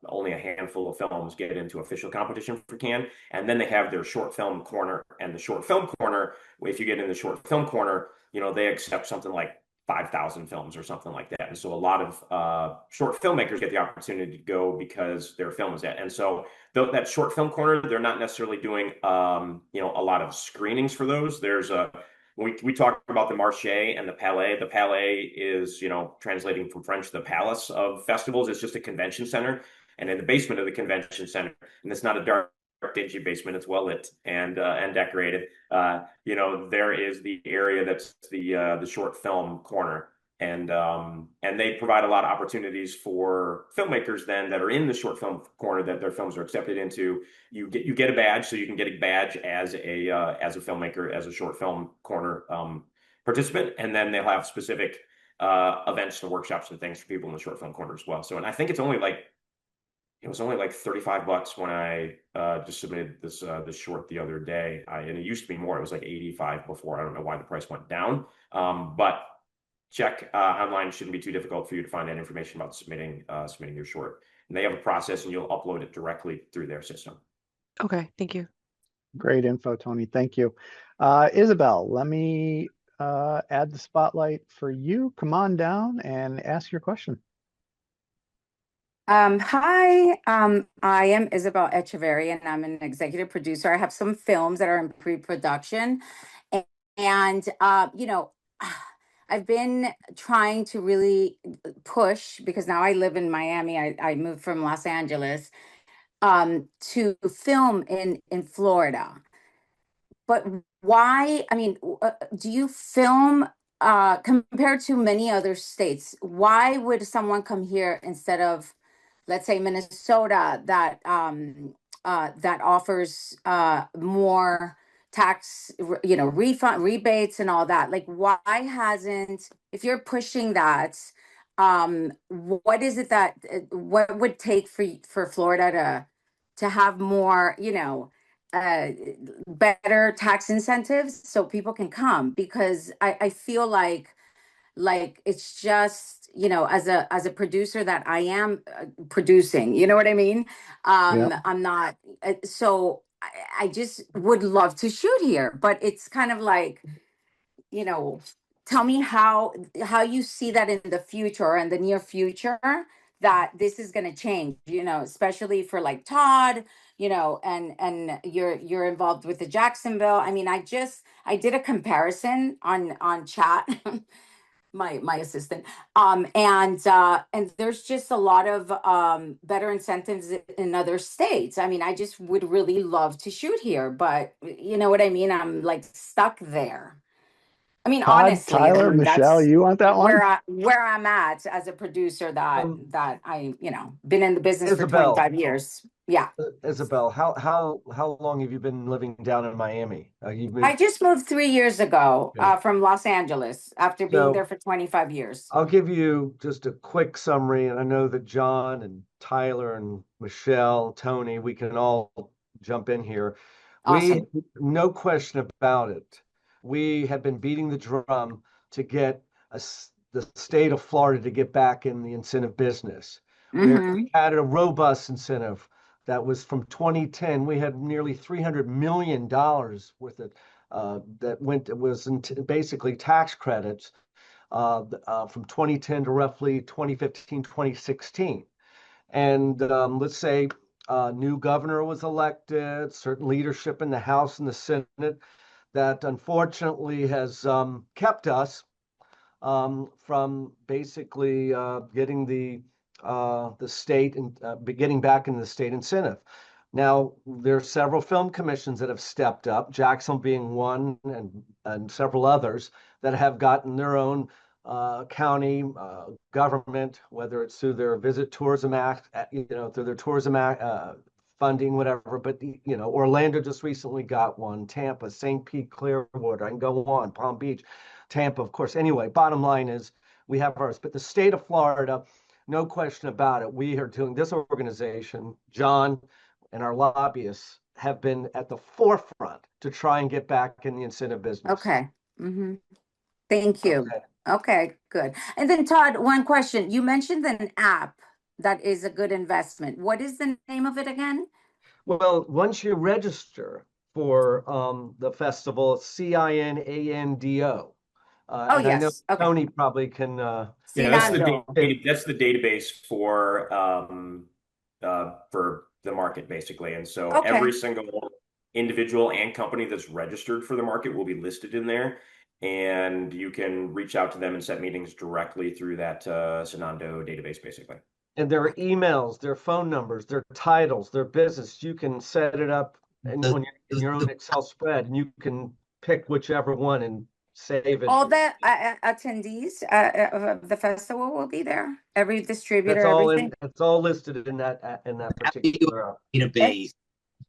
only a handful of films get into official competition for Cannes. And then they have their short film corner. And the short film corner, if you get in the short film corner, they accept something like 5,000 films or something like that. And so a lot of short filmmakers get the opportunity to go because their film is at. And so that short film corner, they're not necessarily doing, a lot of screenings for those. We talk about the Marché and the Palais. The Palais is, translating from French, the palace of festivals. It's just a convention center. And in the basement of the convention center, and it's not a dark, dingy basement, it's well lit and decorated. There is the area that's the short film corner, and they provide a lot of opportunities for filmmakers then that are in the short film corner that their films are accepted into. You get a badge, so you can get a badge as a filmmaker, as a short film corner participant, and then they'll have specific events and workshops and things for people in the short film corner as well. So, and I think it was only like $35 when I just submitted this short the other day. And it used to be more. It was like 85 before. I don't know why the price went down. But check online. It shouldn't be too difficult for you to find that information about submitting your short. And they have a process, and you'll upload it directly through their system. Okay, thank you. Great info, Tony. Thank you. Isabel, let me add the spotlight for you. Come on down and ask your question. Hi, I am Isabel Echeverry, and I'm an executive producer. I have some films that are in pre-production, and I've been trying to really push, because now I live in Miami. I moved from Los Angeles to film in Florida. But why? I mean, do you film compared to many other states? Why would someone come here instead of, let's say, Minnesota, that offers more tax, refund rebates and all that? Like, why hasn't, if you're pushing that, what is it that what would take for Florida to have more, better tax incentives so people can come? Because I feel like it's just, as a producer that I am producing, you know what I mean? Yeah. I'm not, so I just would love to shoot here, but it's kind of like, tell me how you see that in the future and the near future, that this is going to change, especially for like Todd, and you're involved with the Jacksonville. I mean, I did a comparison on chat. My assistant, and there's just a lot of better incentives in other states. I mean, I just would really love to shoot here, but you know what I mean? I'm like stuck there. I mean, Todd, honestly, Tyler, Michelle, that's you want that one? where I'm at as a producer, that I, been in the business for Isabel. 25 years. Yeah. Isabel, how long have you been living down in Miami? You've moved. I just moved 3 years ago Okay. from Los Angeles after being So- there for 25 years. I'll give you just a quick summary, and I know that John and Tyler and Michelle, Tony, we can all jump in here. Awesome. No question about it, we have been beating the drum to get the state of Florida to get back in the incentive business. We had a robust incentive that was from 2010. We had nearly $300 million worth of that basically tax credits from 2010 to roughly 2015, 2016. And let's say a new governor was elected, certain leadership in the House and the Senate that unfortunately has kept us from basically getting the state and getting back into the state incentive. Now, there are several film commissions that have stepped up, Jacksonville being one, and several others that have gotten their own county government, whether it's through their Visit Tourism Act, through their Tourism Act funding, whatever. But Orlando just recently got one, Tampa, St. Pete, Clearwater, I can go on, Palm Beach, Tampa, of course. Anyway, bottom line is we have ours. But the state of Florida, no question about it, we are doing this organization, John and our lobbyists have been at the forefront to try and get back in the incentive business. Okay. Mm-hmm. Thank you. Okay, good. And then Todd, one question. You mentioned an app that is a good investment. What is the name of it again? Well, once you register for the festival, it's CINANDO. Oh, and I know yes. Okay. Tony probably can. Yeah, that's the database for the market, basically. And so every single individual and company that's registered for the market will be listed in there. And you can reach out to them and set meetings directly through that Sonando database, basically. And their emails, their phone numbers, their titles, their business, you can set it up in your own Excel spread, and you can pick whichever one and save it. All the attendees of the festival will be there. Every distributor, that's all everything. It's all listed in that particular database.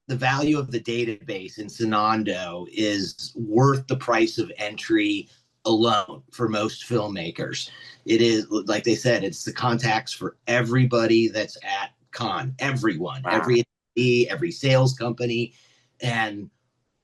The value of the database in Sonando is worth the price of entry alone for most filmmakers. It is, like they said, it's the contacts for everybody that's at con, everyone, every sales company. And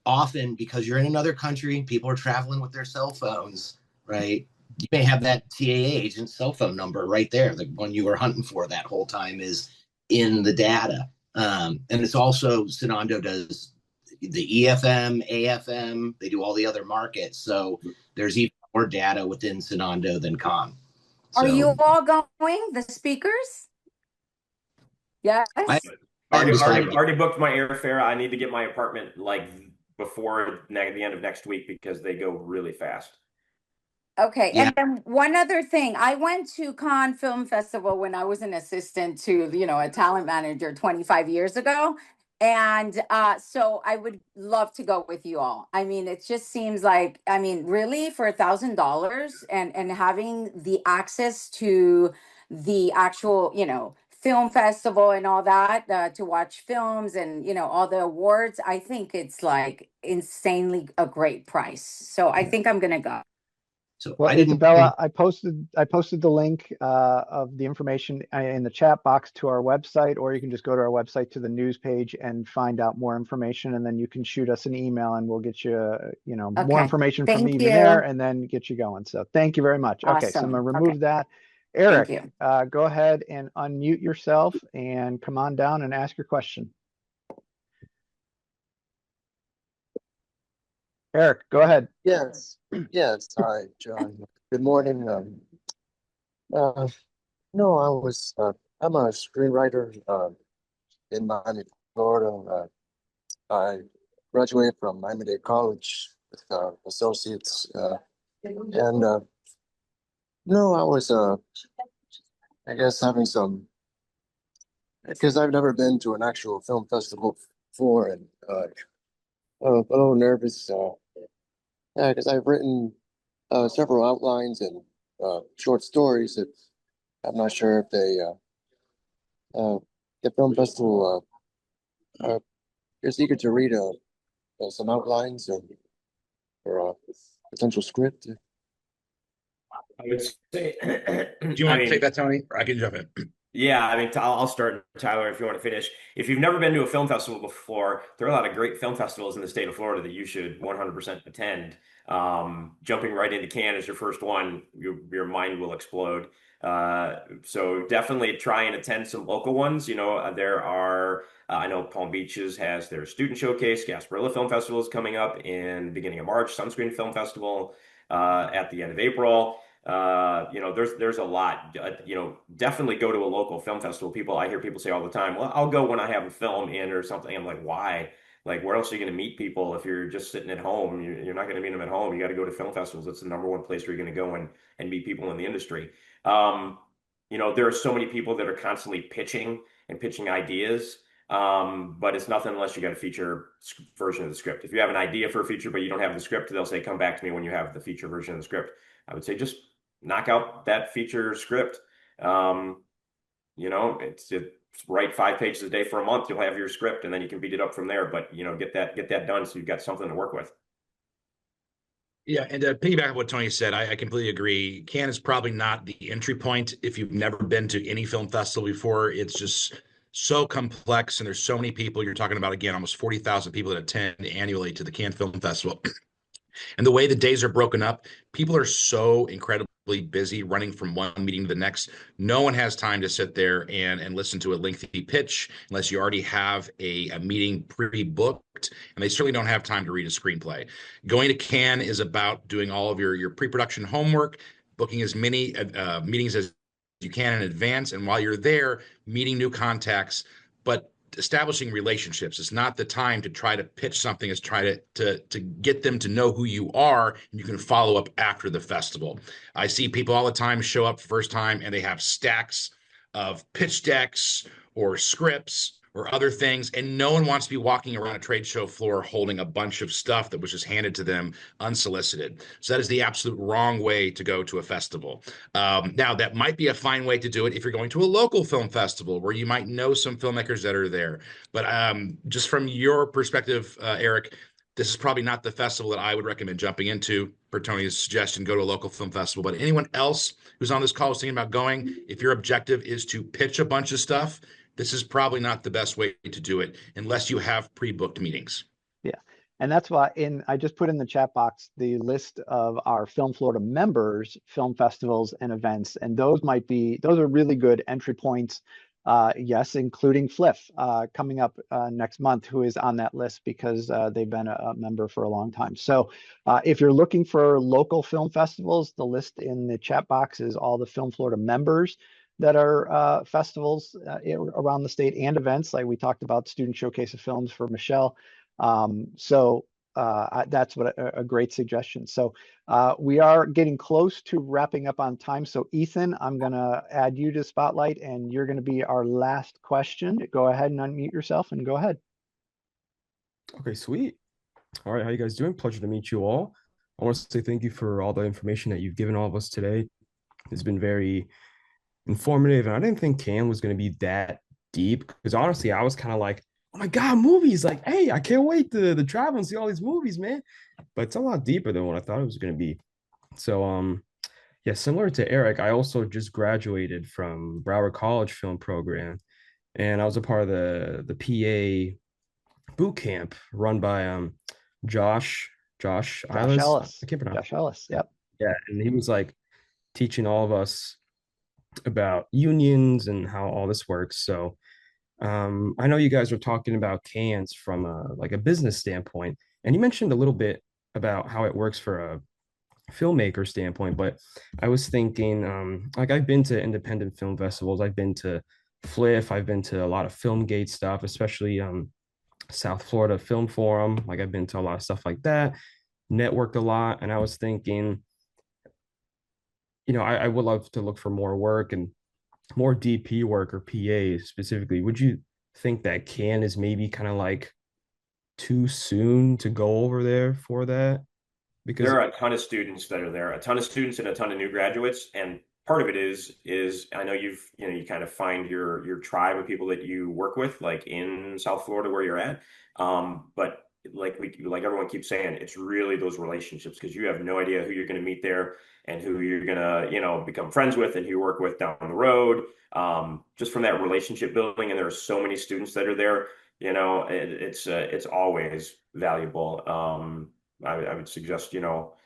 often, because you're in another country, people are traveling with their cell phones, right? You may have that TAA agent cell phone number right there. The one you were hunting for that whole time is in the data. And it's also, Sonando does the EFM, AFM, they do all the other markets. So there's even more data within Sonando than con. Are you all going, the speakers? Yes. I already booked my airfare. I need to get my apartment like before the end of next week because they go really fast. Okay, yeah. And then one other thing, I went to Cannes Film Festival when I was an assistant to, a talent manager 25 years ago. And so I would love to go with you all. I mean, it just seems like, really for $1,000 and having the access to the actual, film festival and all that, to watch films and, all the awards, I think it's like insanely a great price. So I think I'm going to go. So well, Isabella, I posted the link of the information in the chat box to our website, or you can just go to our website to the news page and find out more information, and then you can shoot us an email and we'll get you more information from even there and then get you going. So thank you very much. Awesome. Okay, so I'm gonna remove that. Eric, go ahead and unmute yourself and come on down and ask your question. Eric, go ahead. Yes. Hi, John. Good morning. No, I'm a screenwriter in Miami, Florida. I graduated from Miami-Dade College with associates, and I was I guess having some, because I've never been to an actual film festival before, and a little nervous. Yeah, because I've written several outlines and short stories that I'm not sure if the film festival is eager to read some outlines or a potential script. I would say, do you want to take that, Tony? Or I can jump in. Yeah, I'll start, Tyler, if you want to finish. If you've never been to a film festival before, there are a lot of great film festivals in the state of Florida that you should 100% attend. Jumping right into Cannes as your first one, your mind will explode. So definitely try and attend some local ones. There are, I know Palm Beaches has their student showcase. Gasparilla Film Festival is coming up in the beginning of March. Sunscreen Film Festival at the end of April. There's a lot. Definitely go to a local film festival. I hear people say all the time, well, I'll go when I have a film in or something. I'm like, why? Like, where else are you going to meet people if you're just sitting at home? You're not going to meet them at home. You got to go to film festivals. That's the number one place where you're going to go and meet people in the industry. There are so many people that are constantly pitching and pitching ideas. But it's nothing unless you got a feature version of the script. If you have an idea for a feature, but you don't have the script, they'll say, come back to me when you have the feature version of the script. I would say just knock out that feature script. It's write 5 pages a day for a month, you'll have your script, and then you can beat it up from there. But get that done so you've got something to work with. Yeah, and to piggyback on what Tony said, I completely agree. Cannes is probably not the entry point if you've never been to any film festival before. It's just so complex, and there's so many people. You're talking about, again, almost 40,000 people that attend annually to the Cannes Film Festival. And the way the days are broken up, people are so incredibly busy running from one meeting to the next. No one has time to sit there and listen to a lengthy pitch unless you already have a meeting pre-booked, and they certainly don't have time to read a screenplay. Going to Cannes is about doing all of your pre-production homework, booking as many meetings as you can in advance, and while you're there, meeting new contacts. But establishing relationships. It's not the time to try to pitch something. It's try to get them to know who you are, and you can follow up after the festival. I see people all the time show up first time and they have stacks of pitch decks or scripts or other things, and no one wants to be walking around a trade show floor holding a bunch of stuff that was just handed to them unsolicited. So that is the absolute wrong way to go to a festival. Now, that might be a fine way to do it if you're going to a local film festival where you might know some filmmakers that are there. But just from your perspective, Eric, this is probably not the festival that I would recommend jumping into. Per Tony's suggestion, go to a local film festival. But anyone else who's on this call is thinking about going, if your objective is to pitch a bunch of stuff, this is probably not the best way to do it unless you have pre-booked meetings. Yeah. And that's why I just put in the chat box the list of our Film Florida members, film festivals and events. And those are really good entry points. Yes, including Fliff coming up next month, who is on that list because they've been a member for a long time. So if you're looking for local film festivals, the list in the chat box is all the Film Florida members that are festivals around the state and events. Like we talked about Student Showcase of Films for Michelle. That's a great suggestion. So we are getting close to wrapping up on time. So Ethan, I'm going to add you to Spotlight, and you're going to be our last question. Go ahead and unmute yourself and go ahead. Okay, sweet. All right, how you guys doing? Pleasure to meet you all. I want to say thank you for all the information that you've given all of us today. It's been very informative, and I didn't think Cannes was going to be that deep, because honestly, I was kind of like, oh my God, movies. Like, hey, I can't wait to travel and see all these movies, man. But it's a lot deeper than what I thought it was going to be. So, yeah, similar to Eric, I also just graduated from Broward College film program, and I was a part of the PA boot camp run by Josh Ellis. I can't pronounce. Josh Ellis. Yep. Yeah, and he was like teaching all of us about unions and how all this works. So I know you guys are talking about Cannes from a business standpoint, and you mentioned a little bit about how it works for a filmmaker standpoint, but I was thinking, like, I've been to independent film festivals, I've been to Fliff, I've been to a lot of Filmgate stuff, especially South Florida Film Forum. Like, I've been to a lot of stuff like that, networked a lot, and I was thinking, I would love to look for more work and more DP work or PA specifically. Would you think that Cannes is maybe kind of like too soon to go over there for that? Because there are a ton of students that are there, a ton of students and a ton of new graduates. And part of it is I know you kind of find your tribe of people that you work with, like in South Florida where you're at. But like everyone keeps saying, it's really those relationships, because you have no idea who you're going to meet there and who you're going to, become friends with and who you work with down the road. Just from that relationship building. And there are so many students that are there, it's always valuable. I would suggest,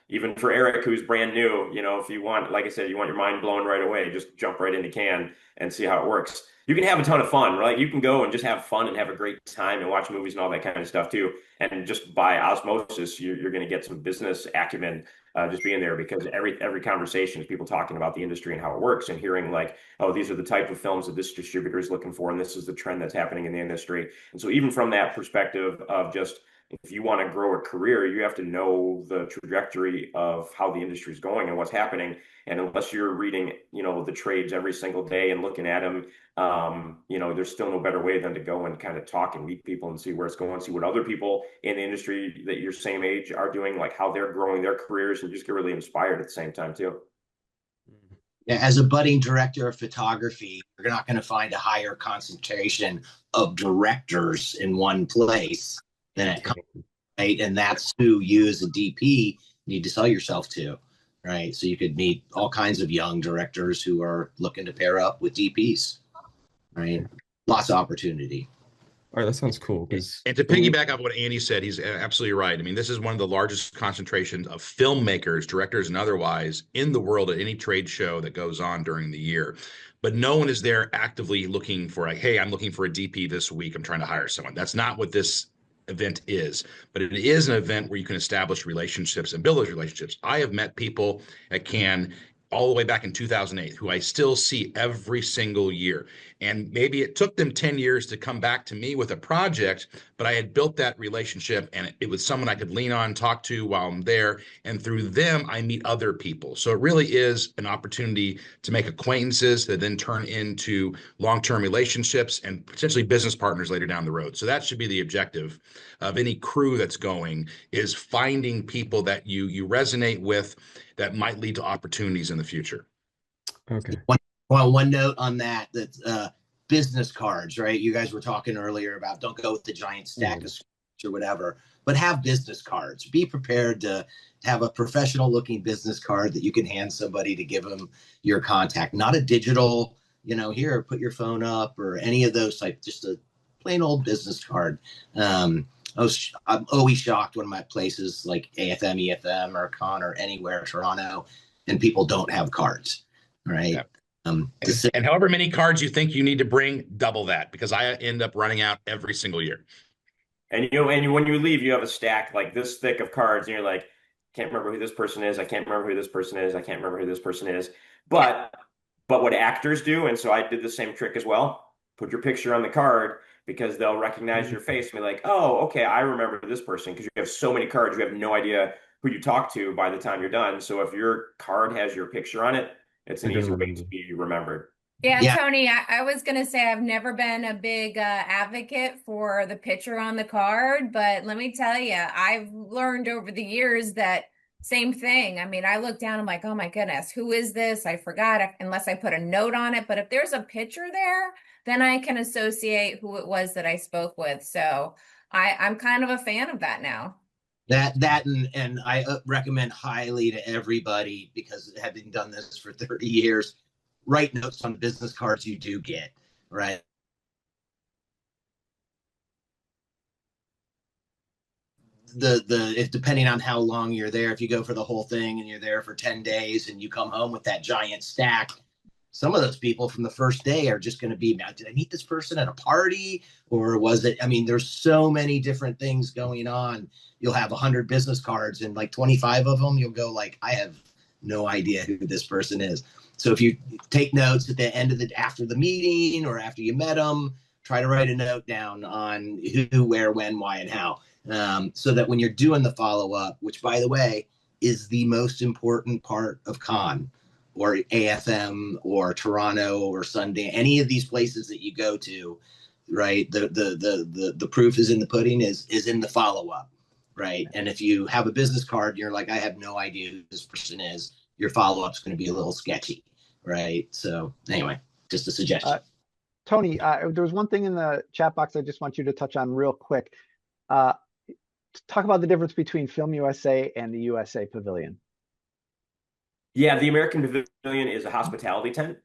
even for Eric, who's brand new, if you want, like I said, you want your mind blown right away, just jump right into Cannes and see how it works. You can have a ton of fun, right? You can go and just have fun and have a great time and watch movies and all that kind of stuff too. And just by osmosis, you're going to get some business acumen just being there, because every conversation is people talking about the industry and how it works, and hearing like, oh, these are the type of films that this distributor is looking for, and this is the trend that's happening in the industry. And so even from that perspective of just, if you want to grow a career, you have to know the trajectory of how the industry is going and what's happening. And unless you're reading, the trades every single day and looking at them, there's still no better way than to go and kind of talk and meet people and see where it's going, see what other people in the industry that your same age are doing, like how they're growing their careers, and just get really inspired at the same time too. Yeah, as a budding director of photography, you're not going to find a higher concentration of directors in one place than at Con, right? And that's who you as a DP need to sell yourself to, right? So you could meet all kinds of young directors who are looking to pair up with DPs, right? Lots of opportunity. All right, that sounds cool. And to piggyback off what Andy said, he's absolutely right. I mean, this is one of the largest concentrations of filmmakers, directors, and otherwise in the world at any trade show that goes on during the year. But no one is there actively looking for, like, hey, I'm looking for a DP this week, I'm trying to hire someone. That's not what this event is. But it is an event where you can establish relationships and build those relationships. I have met people at Cannes all the way back in 2008 who I still see every single year. And maybe it took them 10 years to come back to me with a project, but I had built that relationship, and it was someone I could lean on, talk to while I'm there. And through them, I meet other people. So it really is an opportunity to make acquaintances that then turn into long-term relationships and potentially business partners later down the road. So that should be the objective of any crew that's going, is finding people that you resonate with that might lead to opportunities in the future. Okay. One note on that, business cards, right? You guys were talking earlier about don't go with the giant stack of scripts or whatever, but have business cards. Be prepared to have a professional looking business card that you can hand somebody to give them your contact, not a digital, here, put your phone up or any of those type, just a plain old business card. I'm always shocked when I'm at places like AFM, EFM, or Con or anywhere, Toronto, and people don't have cards, right? Yeah. And however many cards you think you need to bring, double that, because I end up running out every single year. And when you leave, you have a stack like this thick of cards, and you're like, can't remember who this person is. I can't remember who this person is. I can't remember who this person is. But what actors do, and so I did the same trick as well. Put your picture on the card, because they'll recognize your face and be like, oh, okay, I remember this person, because you have so many cards, you have no idea who you talk to by the time you're done. So if your card has your picture on it, it's an easy way to be remembered. Yeah, Tony, I was going to say I've never been a big advocate for the picture on the card, but let me tell you, I've learned over the years that same thing. I mean, I look down, I'm like, oh my goodness, who is this? I forgot, unless I put a note on it. But if there's a picture there, then I can associate who it was that I spoke with. So I'm kind of a fan of that now. And I recommend highly to everybody, because having done this for 30 years, write notes on business cards you do get, right? If depending on how long you're there, if you go for the whole thing and you're there for 10 days and you come home with that giant stack, some of those people from the first day are just going to be, now, did I meet this person at a party, or was it, there's so many different things going on. You'll have 100 business cards, and like 25 of them, you'll go like, I have no idea who this person is. So if you take notes at the end of after the meeting or after you met them, try to write a note down on who, where, when, why, and how. So that when you're doing the follow-up, which by the way, is the most important part of Con or AFM or Toronto or Sundance, any of these places that you go to, right? The proof is in the pudding, is in the follow-up, right? And if you have a business card and you're like, I have no idea who this person is, your follow-up is going to be a little sketchy, right? So anyway, just a suggestion. Tony, there was one thing in the chat box I just want you to touch on real quick. Talk about the difference between Film USA and the USA Pavilion. Yeah, the American Pavilion is a hospitality tent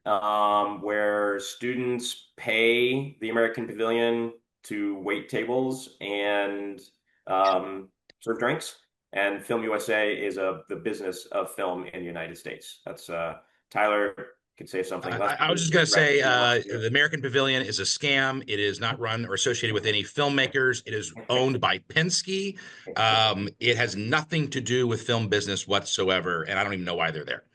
where students pay the American Pavilion to wait tables and serve drinks. and FilmUSA is the business of film in the United States. That's Tyler could say something. I was just going to say the American Pavilion is a scam. It is not run or associated with any filmmakers. It is owned by Penske. It has nothing to do with film business whatsoever, and I don't even know why they're there.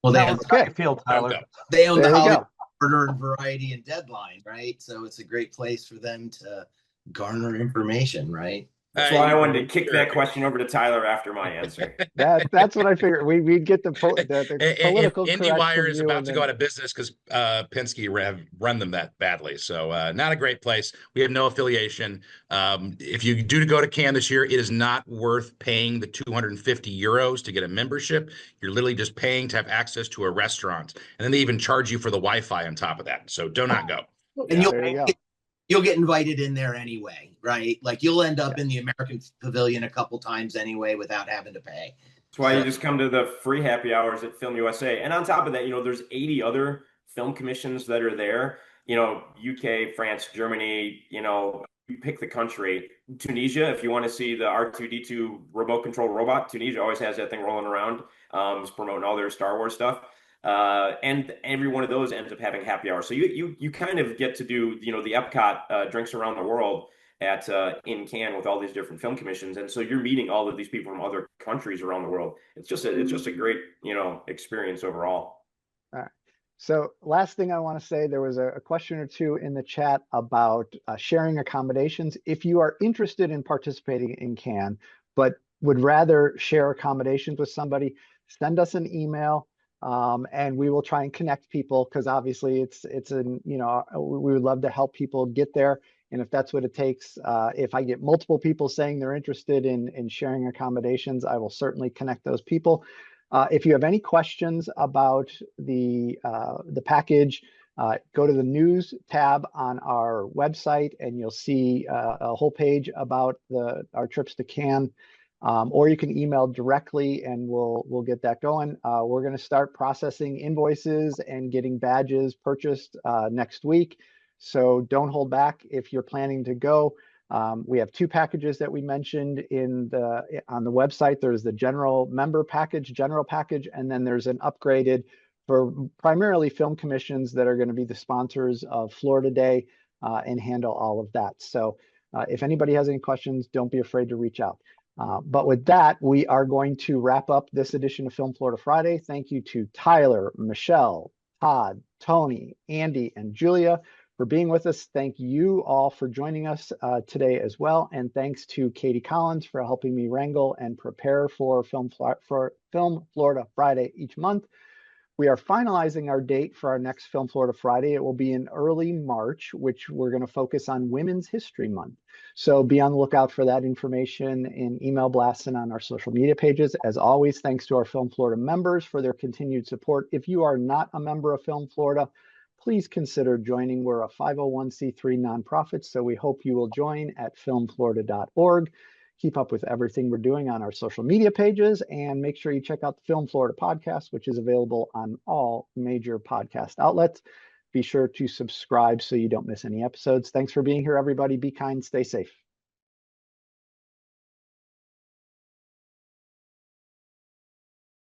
Well, they Sounds good. Tyler. own the There you Hollywood go. Reporter and Variety and Deadline, right? So it's a great place for them to garner information, right? That's why I wanted to kick that question over to Tyler after my answer. That's what I figured. We'd get the political correct IndieWire from is you, about and to then- go out of business because Penske have run them that badly. So not a great place. We have no affiliation. If you do go to Cannes this year, it is not worth paying the 250 euros to get a membership. You're literally just paying to have access to a restaurant, and then they even charge you for the Wi-Fi on top of that. So do not go. And There you go. you'll get invited in there anyway, right? Like you'll end up in the American Pavilion a couple times anyway without having to pay. That's why you just come to the free happy hours at FilmUSA. And on top of that, there's 80 other film commissions that are there. UK, France, Germany, you pick the country. Tunisia, if you want to see the R2-D2 remote control robot, Tunisia always has that thing rolling around, is promoting all their Star Wars stuff. And every one of those ends up having happy hour. So you kind of get to do, the Epcot drinks around the world at in Cannes with all these different film commissions. And so you're meeting all of these people from other countries around the world. It's just a great, experience overall. All right. So last thing I want to say, there was a question or two in the chat about sharing accommodations. If you are interested in participating in Cannes, but would rather share accommodations with somebody, send us an email. And we will try and connect people, because obviously we would love to help people get there. And if that's what it takes, if I get multiple people saying they're interested in sharing accommodations, I will certainly connect those people. If you have any questions about the package, go to the news tab on our website and you'll see a whole page about our trips to Cannes. Or you can email directly and we'll get that going. We're going to start processing invoices and getting badges purchased next week. So don't hold back if you're planning to go. We have two packages that we mentioned on the website. There's the general package, and then there's an upgraded for primarily film commissions that are going to be the sponsors of Florida Day and handle all of that. So if anybody has any questions, don't be afraid to reach out. But with that, we are going to wrap up this edition of Film Florida Friday. Thank you to Tyler, Michelle, Todd, Tony, Andy, and Julia for being with us. Thank you all for joining us today as well. And thanks to Katie Collins for helping me wrangle and prepare for Film Florida Friday each month. We are finalizing our date for our next Film Florida Friday. It will be in early March, which we're going to focus on Women's History Month. So be on the lookout for that information in email blasts and on our social media pages. As always, thanks to our Film Florida members for their continued support. If you are not a member of Film Florida, please consider joining. We're a 501c3 nonprofit, so we hope you will join at filmflorida.org. Keep up with everything we're doing on our social media pages, and make sure you check out the Film Florida podcast, which is available on all major podcast outlets. Be sure to subscribe so you don't miss any episodes. Thanks for being here, everybody. Be kind, stay safe.